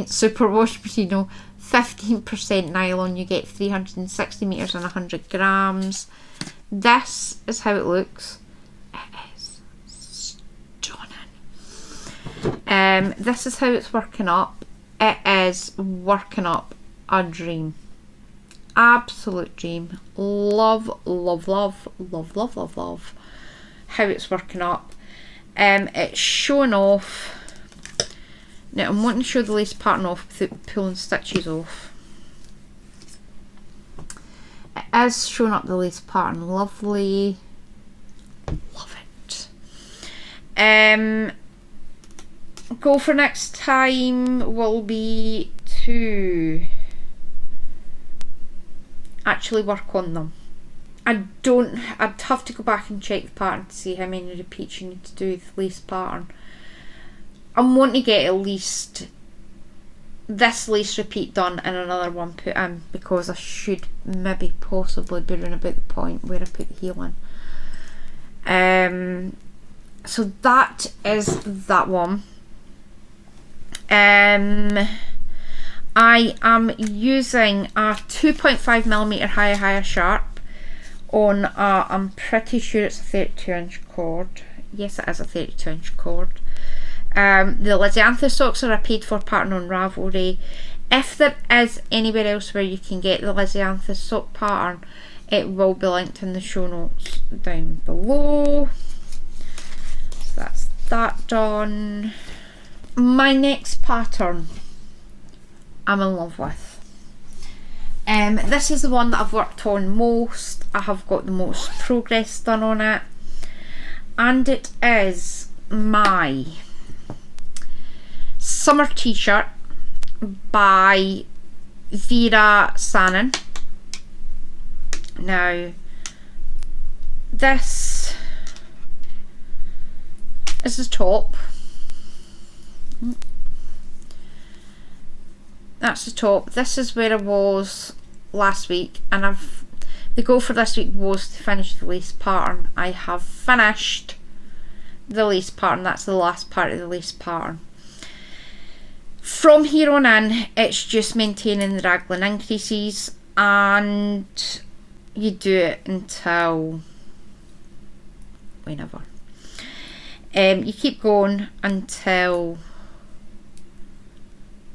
superwash merino, 15% nylon, you get 360 meters and 100 grams. This is how it looks. It is stunning. This is how it's working up. It is working up a dream. Absolute dream. Love, love, love, love, love, love, love how it's working up. It's showing off. Now I'm wanting to show the lace pattern off without pulling stitches off. It is showing up the lace pattern. Lovely. Love it. Goal for next time will be to actually work on them. I'd have to go back and check the pattern to see how many repeats you need to do with the lace pattern. I'm wanting to get at least this lace repeat done and another one put in, because I should maybe possibly be around about the point where I put the heel in. So that is that one. I am using a 2.5mm higher sharp on a, I'm pretty sure it's a 32-inch cord. Yes, it is a 32-inch cord. The Lysiantha socks are a paid for pattern on Ravelry. If there is anywhere else where you can get the Lysiantha sock pattern, it will be linked in the show notes down below. So that's that done. My next pattern I'm in love with. This is the one that I've worked on most. I have got the most progress done on it, and it is my summer t-shirt by Vera Sanin. Now this is the top. That's the top. This is where I was last week, and the goal for this week was to finish the lace pattern. I have finished the lace pattern. That's the last part of the lace pattern. From here on in, it's just maintaining the raglan increases, and you do it until whenever. You keep going until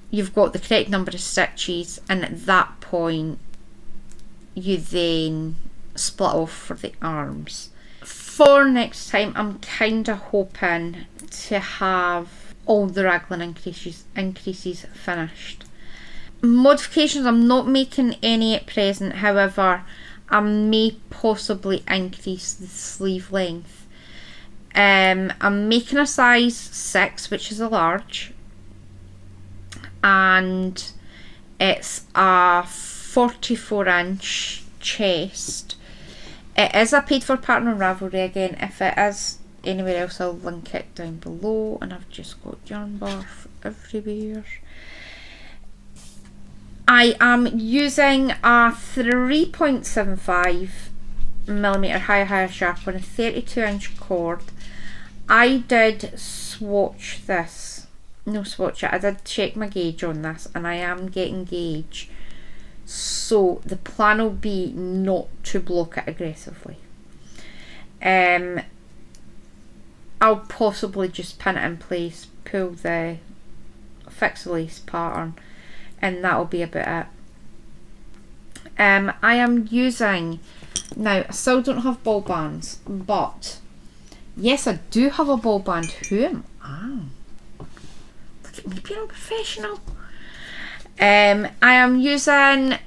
you've got the correct number of stitches, and at that point you then split off for the arms. For next time, I'm kind of hoping to have all the raglan increases finished. Modifications, I'm not making any at present. However, I may possibly increase the sleeve length. I'm making a size 6, which is a large, and it's a 44-inch chest. It is a paid for pattern on Ravelry again. If it is anywhere else, I'll link it down below, and I've just got yarn barf everywhere. I am using a 3.75mm higher sharp on a 32-inch cord. I did swatch this. No, swatch it. I did check my gauge on this, and I am getting gauge. So the plan will be not to block it aggressively. I'll possibly just pin it in place, fix the lace pattern, and that'll be about it. I am using, now I still don't have ball bands, but yes, I do have a ball band. Who am I? Look at me being a professional. I am using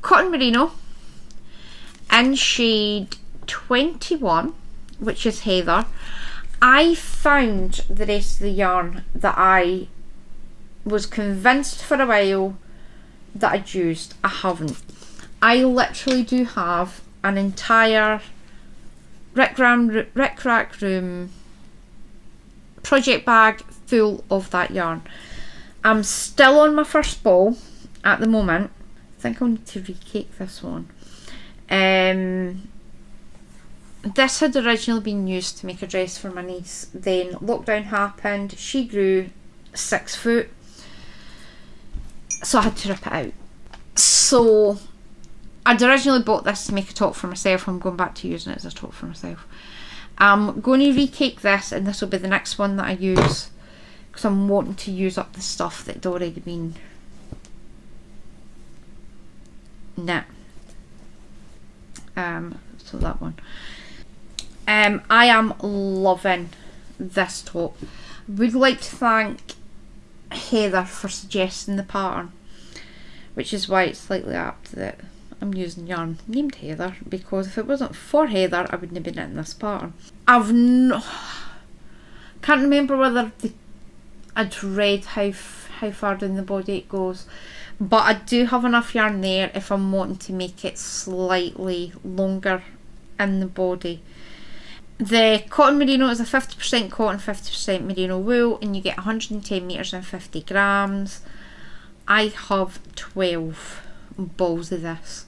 cotton merino in shade 21, which is heather. I found the rest of the yarn that I was convinced for a while that I'd used. I haven't. I literally do have an entire Rick Rack Room project bag full of that yarn. I'm still on my first ball at the moment. I think I'll need to recake this one. This had originally been used to make a dress for my niece. Then lockdown happened. She grew 6 foot. So I had to rip it out. So I'd originally bought this to make a top for myself. I'm going back to using it as a top for myself. I'm going to recake this, and this will be the next one that I use, because I'm wanting to use up the stuff that had already been knit. So that one. I am loving this top. Would like to thank Heather for suggesting the pattern, which is why it's slightly apt that I'm using yarn named Heather, because if it wasn't for Heather I wouldn't have been knitting this pattern. Can't remember whether I'd read how far down the body it goes, but I do have enough yarn there if I'm wanting to make it slightly longer in the body. The cotton merino is a 50% cotton, 50% merino wool, and you get 110 metres and 50 grams. I have 12 balls of this,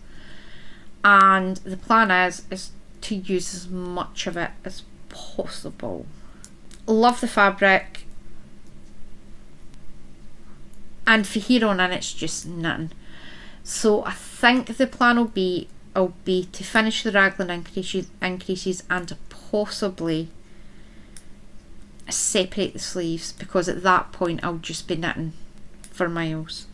and the plan is to use as much of it as possible. Love the fabric, and for here on in it's just knitting. So I think the plan will be to finish the raglan increases and to possibly separate the sleeves, because at that point I'll just be knitting for miles.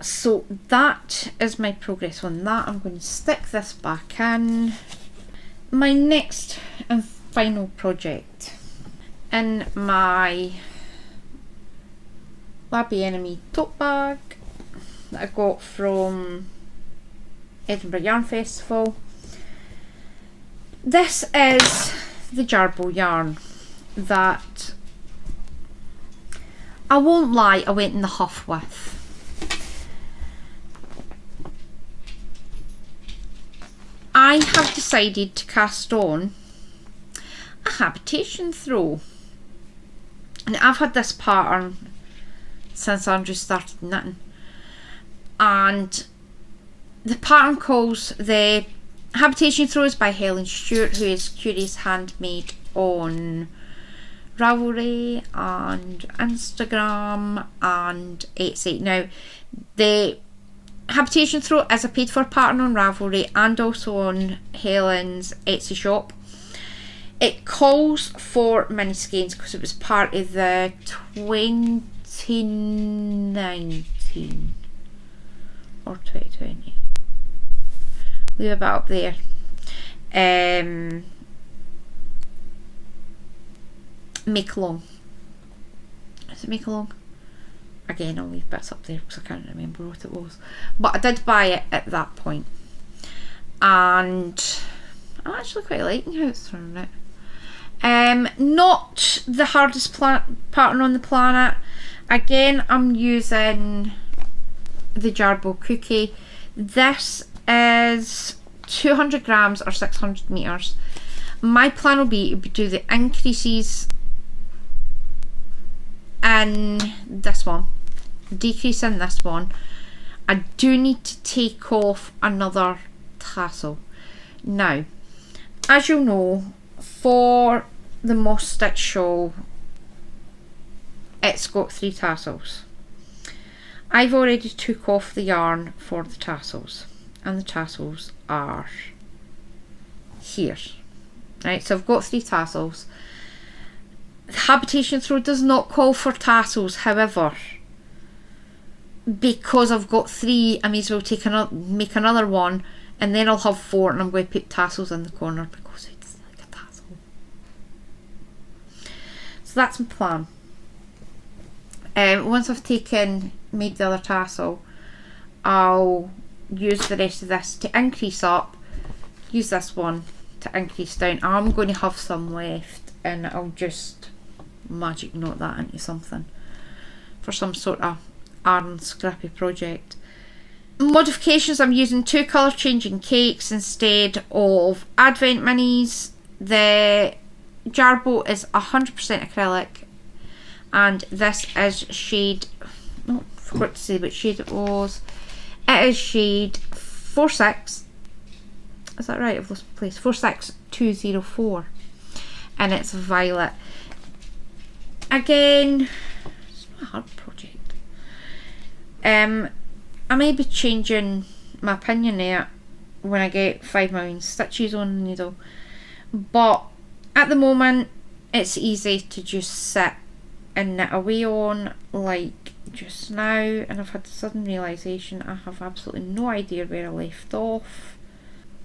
So that is my progress on that. I'm going to stick this back in. My next and final project, in my Labby Enemy tote bag that I got from Edinburgh Yarn Festival. This is the Jarbo yarn that, I won't lie, I went in the huff with. I have decided to cast on a habitation throw, and I've had this pattern since Andrew started knitting, and the pattern calls the habitation throws by Helen Stewart, who is Curious Handmade on Ravelry and Instagram and Etsy. Now the habitation throw is a paid for pattern on Ravelry and also on Helen's Etsy shop. It calls for mini skeins because it was part of the 2019 or 2020. Leave it up there. Make along. Is it make along? Again, I'll leave bits up there because I can't remember what it was. But I did buy it at that point, and I'm actually quite liking how it's turned out. Not the hardest pattern on the planet. Again, I'm using the Jarbo cookie. This is 200 grams or 600 meters. My plan will be to do the increases in this one, decrease in this one. I do need to take off another tassel. Now, as you'll know, for the moss stitch shawl, it's got 3 tassels. I've already took off the yarn for the tassels, and the tassels are here. Right, so I've got 3 tassels. The habitation throw does not call for tassels, however, because I've got 3, I may as well make another one, and then I'll have 4, and I'm going to put tassels in the corner because it's like a tassel. So that's my plan. Once I've made the other tassel, I'll use the rest of this to increase up, use this one to increase down. I'm going to have some left, and I'll just magic knot that into something for some sort of Arn scrappy project. Modifications: I'm using 2 colour changing cakes instead of Advent minis. The Jarbo is 100% acrylic, and this is shade, oh, forgot to say which shade it was. It is shade 46. Is that right? I've lost my place. 46204, and it's violet. Again, it's not a hard project. I may be changing my opinion there when I get 5 million stitches on the needle, but at the moment it's easy to just sit and knit away on like just now, and I've had the sudden realisation I have absolutely no idea where I left off.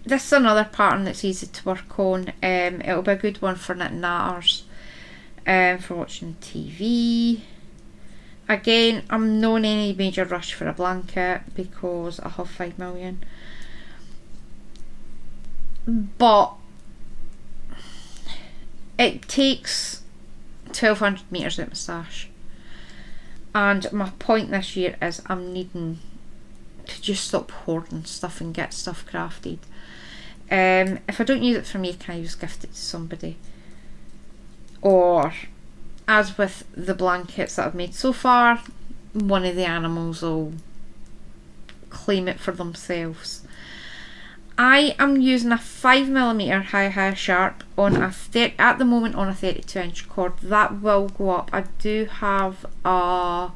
This is another pattern that's easy to work on. It'll be a good one for knitting natters, for watching TV. Again, I'm not in any major rush for a blanket because I have 5 million. But it takes 1200 metres out my stash. And my point this year is I'm needing to just stop hoarding stuff and get stuff crafted. If I don't use it for me, can I just gift it to somebody? Or, as with the blankets that I've made so far, one of the animals will claim it for themselves. I am using a 5mm high sharp on at the moment on a 32-inch cord. That will go up. I do have a,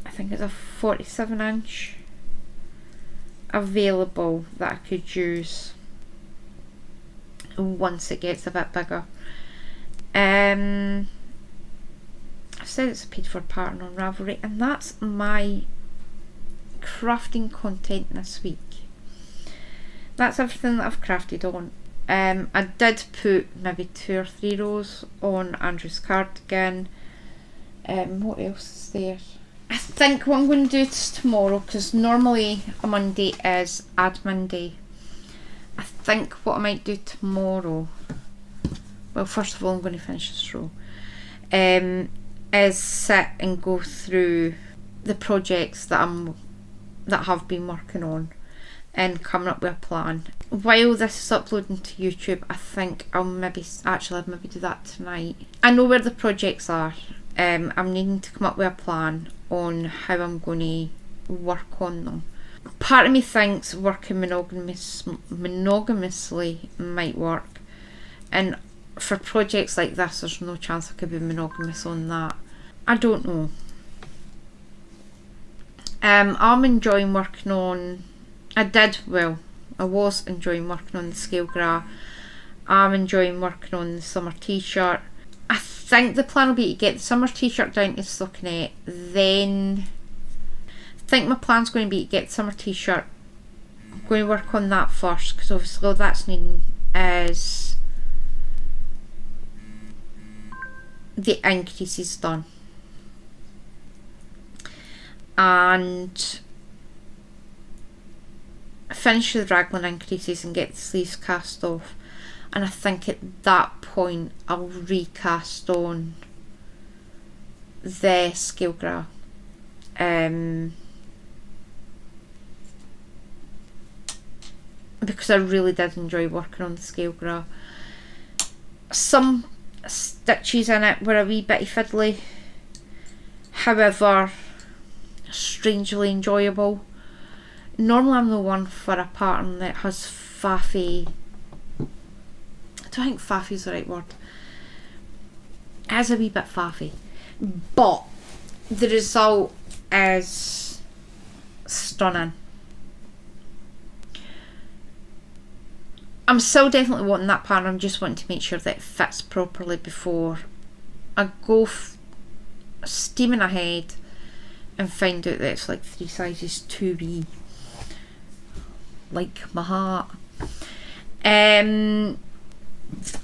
I think it's a 47-inch available that I could use once it gets a bit bigger. I've said it's a paid for pattern on Ravelry, and that's my crafting content this week. That's everything that I've crafted on. I did put maybe 2 or 3 rows on Andrew's cardigan. What else is there? I think what I'm going to do is tomorrow, because normally a Monday is admin day. I think what I might do tomorrow, well, first of all I'm going to finish this row, is sit and go through the projects that I've been working on and coming up with a plan. While this is uploading to YouTube, I think I'll maybe do that tonight. I know where the projects are. I'm needing to come up with a plan on how I'm going to work on them. Part of me thinks working monogamously might work, and for projects like this there's no chance I could be monogamous on that. I don't know. I'm enjoying working on, I was enjoying working on the scale gra. I'm enjoying working on the summer t-shirt. I think the plan will be to get the summer t-shirt down to stockinette, then I think my plan's going to be to get the summer t-shirt. I'm going to work on that first, because obviously all that's needing is the increases done, and finish the raglan increases and get the sleeves cast off, and I think at that point I'll recast on the scale gra. Because I really did enjoy working on the scale gra. Some stitches in it were a wee bit fiddly, however strangely enjoyable. Normally I'm the one for a pattern that has faffy, I don't think faffy is the right word, it has a wee bit faffy, but the result is stunning. I'm still definitely wanting that pattern. I'm just wanting to make sure that it fits properly before I go steaming ahead and find out that it's like 3 sizes too wee, like my heart.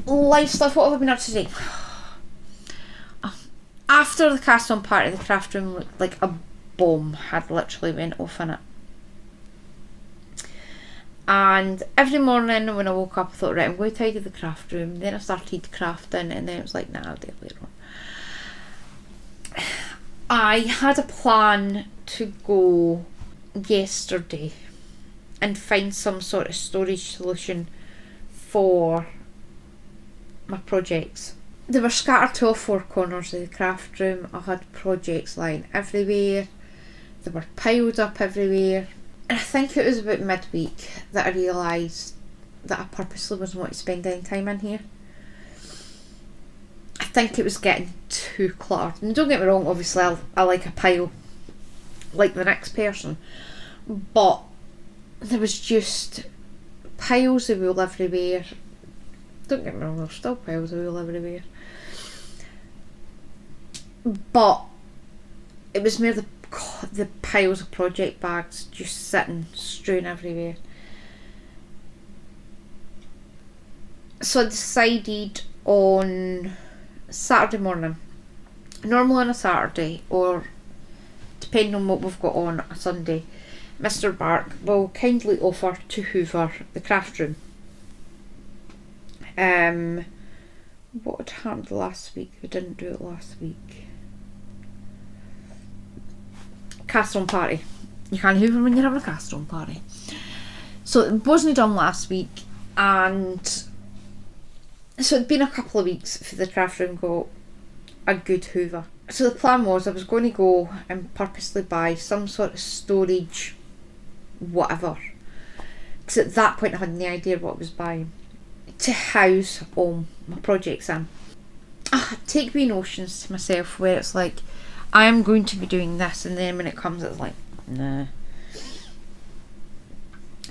Life stuff. What have I been up to today? After the cast on part of the craft room looked like a bomb had literally went off in it. And every morning when I woke up I thought, right, I'm going to tidy the craft room. Then I started crafting, and then it was like, nah, I'll do it later on. I had a plan to go yesterday and find some sort of storage solution for my projects. They were scattered to all 4 corners of the craft room. I had projects lying everywhere. They were piled up everywhere. And I think it was about midweek that I realised that I purposely wasn't wanting to spend any time in here. I think it was getting too cluttered. And don't get me wrong, obviously I like a pile. like the next person, but there was just piles of wool everywhere. Don't get me wrong, there's still piles of wool everywhere, but it was more the piles of project bags just sitting strewn everywhere. So I decided on Saturday morning, normally on a Saturday, or depending on what we've got on a Sunday, Mr. Bark will kindly offer to hoover the craft room. What had happened last week? We didn't do it last week. Cast-on party. You can't hoover when you're having a cast-on party. So it wasn't done last week, and so it'd been a couple of weeks for the craft room got a good hoover. So the plan was I was going to go and purposely buy some sort of storage whatever, because at that point I had no idea what I was buying, to house all my projects in. I take wee notions to myself where it's like, I am going to be doing this, and then when it comes it's like, nah.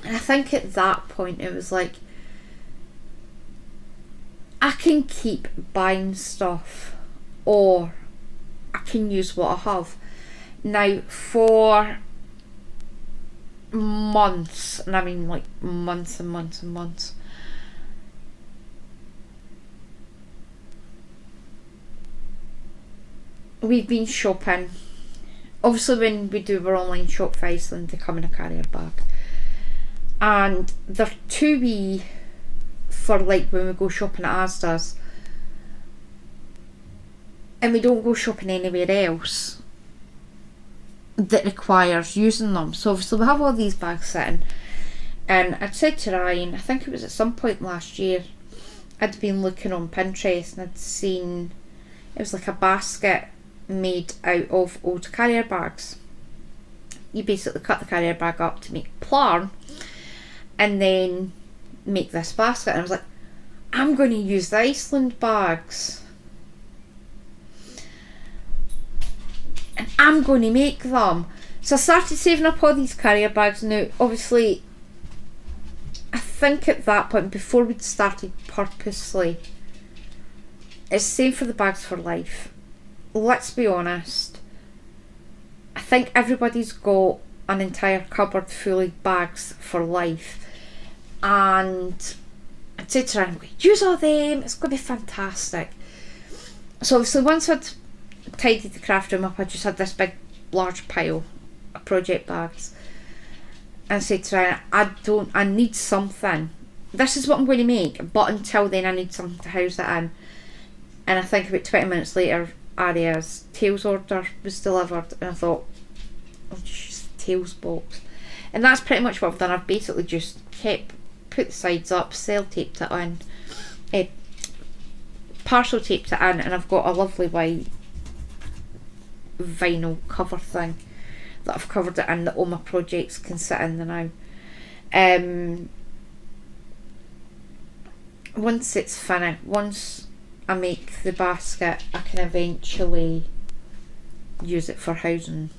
And I think at that point it was like, I can keep buying stuff, or I can use what I have. Now for months, and I mean like months and months and months, we've been shopping. Obviously when we do our online shop for Iceland, they come in a carrier bag, and they're too wee for like when we go shopping at Asda's, and we don't go shopping anywhere else that requires using them. So obviously we have all these bags sitting, and I'd said to Ryan, I think it was at some point last year, I'd been looking on Pinterest and I'd seen it was like a basket made out of old carrier bags. You basically cut the carrier bag up to make plarn and then make this basket, and I was like, I'm going to use the Iceland bags and I'm going to make them. So I started saving up all these carrier bags. Now obviously I think at that point, before we'd started purposely, it's the same for the bags for life. Let's be honest, I think everybody's got an entire cupboard full of bags for life, and I'd say to Ryan, use all them, it's going to be fantastic. So obviously once I'd tidied the craft room up, I just had this big large pile of project bags, and I said to Ryan, I need something. This is what I'm going to make, but until then I need something to house it in. And I think about 20 minutes later, Arya's tails order was delivered, and I thought, I'll just use the tails box. And that's pretty much what I've done. I've basically just put the sides up, sellotape it in, parcel taped it in, and I've got a lovely white vinyl cover thing that I've covered it in, that all my projects can sit in the now. Once it's finished, once I make the basket, I can eventually use it for housing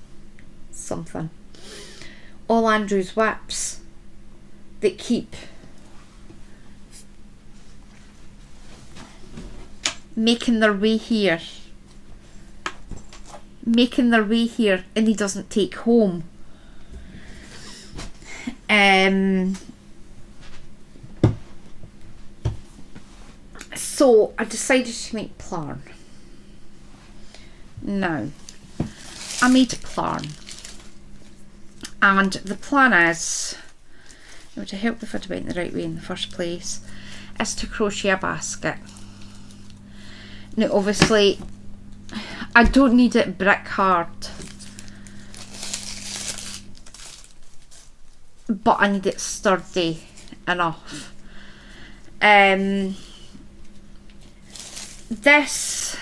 something. All Andrew's whips that keep making their way here, and he doesn't take home. So I decided to make plarn. Now, I made plarn, and the plan is, it would have helped if I'd went the right way in the first place, is to crochet a basket. Now obviously I don't need it brick hard, but I need it sturdy enough. This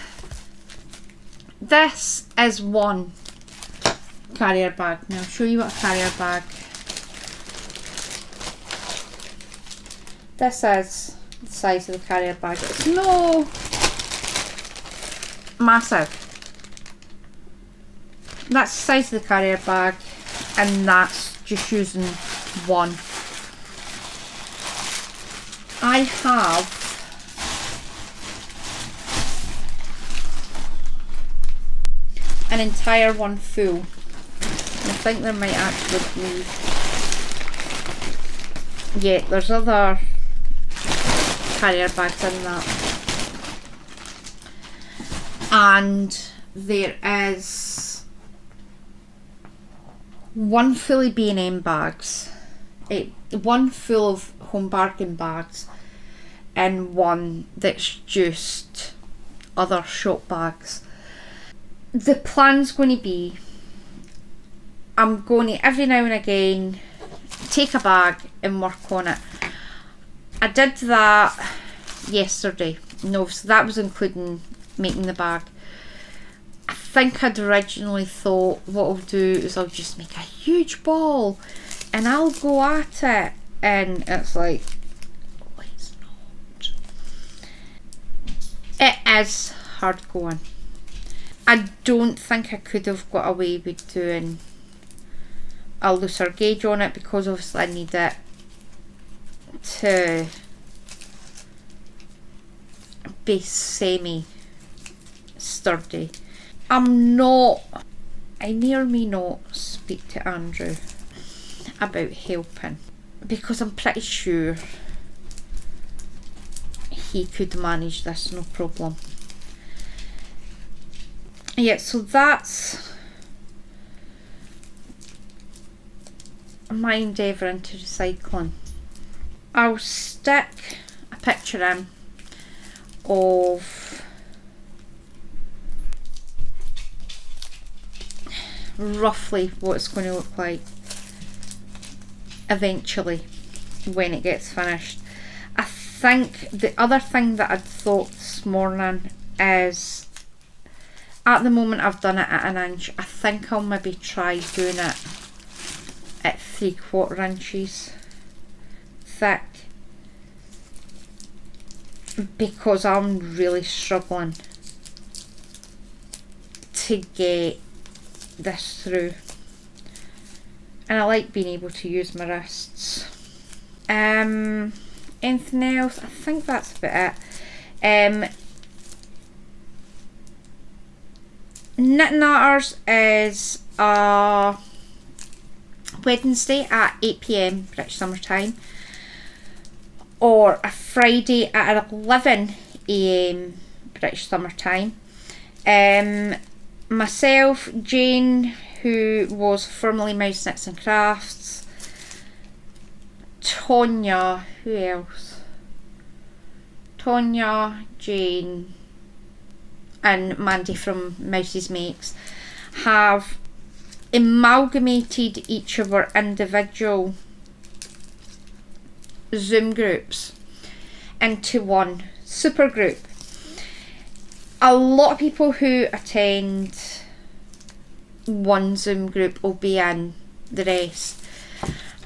is one carrier bag. Now I'll show you what a carrier bag. This is the size of the carrier bag. It's no massive. that's the size of the carrier bag, and that's just using one. I have an entire one full. I think there might actually be, yeah, there's other carrier bags in that. And there is one fully B&M bags, one full of home bargain bags, and one that's just other shop bags. The plan's going to be, I'm going to every now and again take a bag and work on it. I did that yesterday. No, so that was including making the bag. I think I'd originally thought what I'll do is I'll just make a huge ball and I'll go at it, and it's like, oh, it's not. It is hard going. I don't think I could have got away with doing a looser gauge on it, because obviously I need it to be semi sturdy. I near me not speak to Andrew about helping, because I'm pretty sure he could manage this no problem. Yeah, so that's my endeavour into recycling. I'll stick a picture in of roughly what it's going to look like eventually when it gets finished. I think the other thing that I'd thought this morning is, at the moment I've done it at 1 inch. I think I'll maybe try doing it at 3/4 inches thick, because I'm really struggling to get this through, and I like being able to use my wrists. Anything else? I think that's about it. Knitting Natters is Wednesday at 8 PM British Summer Time, or a Friday at 11 AM British Summer Time. Myself, Jane, who was formerly Mouse Knits and Crafts, Tonya, who else? Tonya, Jane, and Mandy from Mouse's Makes have amalgamated each of our individual Zoom groups into one super group. A lot of people who attend one Zoom group will be in the rest,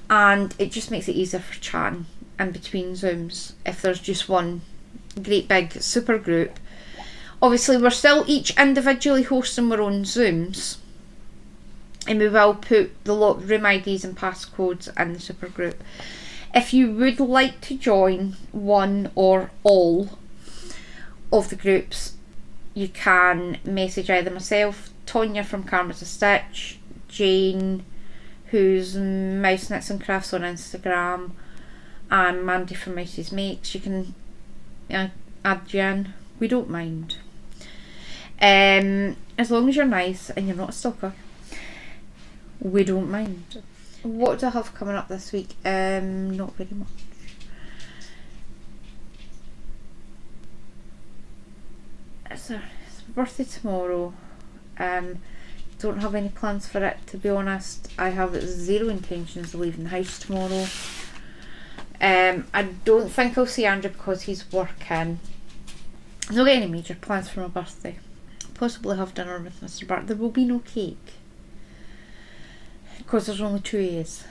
and it just makes it easier for chatting in between Zooms if there's just one great big super group. Obviously we're still each individually hosting our own Zooms, and we will put the room IDs and passcodes in the super group. If you would like to join one or all of the groups, you can message either myself, Tonya from Karma's a Stitch, Jane, who's Mouse Knits and Crafts on Instagram, and Mandy from Mouse's Makes. You can add you in. We don't mind. As long as you're nice and you're not a stalker, we don't mind. What do I have coming up this week? Not very much. It's my birthday tomorrow. Don't have any plans for it, to be honest. I have zero intentions of leaving the house tomorrow. I don't think I'll see Andrew because he's working. I don't get any major plans for my birthday. Possibly have dinner with Mr. Bark. There will be no cake, because there's only 2 A's.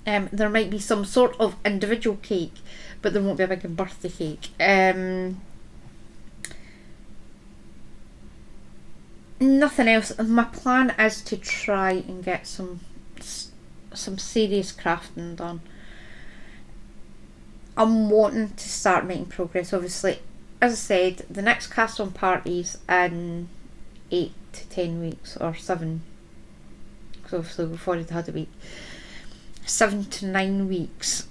There might be some sort of individual cake, but there won't be a big birthday cake. nothing else. My plan is to try and get some serious crafting done. I'm wanting to start making progress. Obviously, as I said, the next cast on party's in 8 to 10 weeks, or 7, because obviously we've already had a week. 7 to 9 weeks.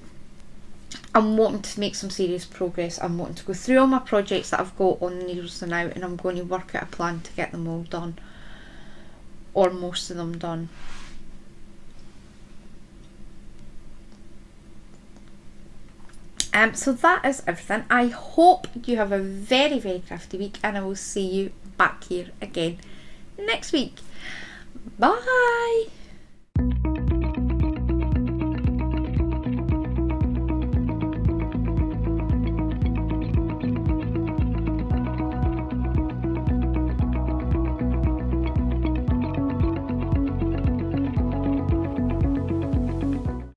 I'm wanting to make some serious progress. I'm wanting to go through all my projects that I've got on Needles and Out, and I'm going to work out a plan to get them all done, or most of them done. So that is everything. I hope you have a very, very crafty week, and I will see you back here again next week. Bye!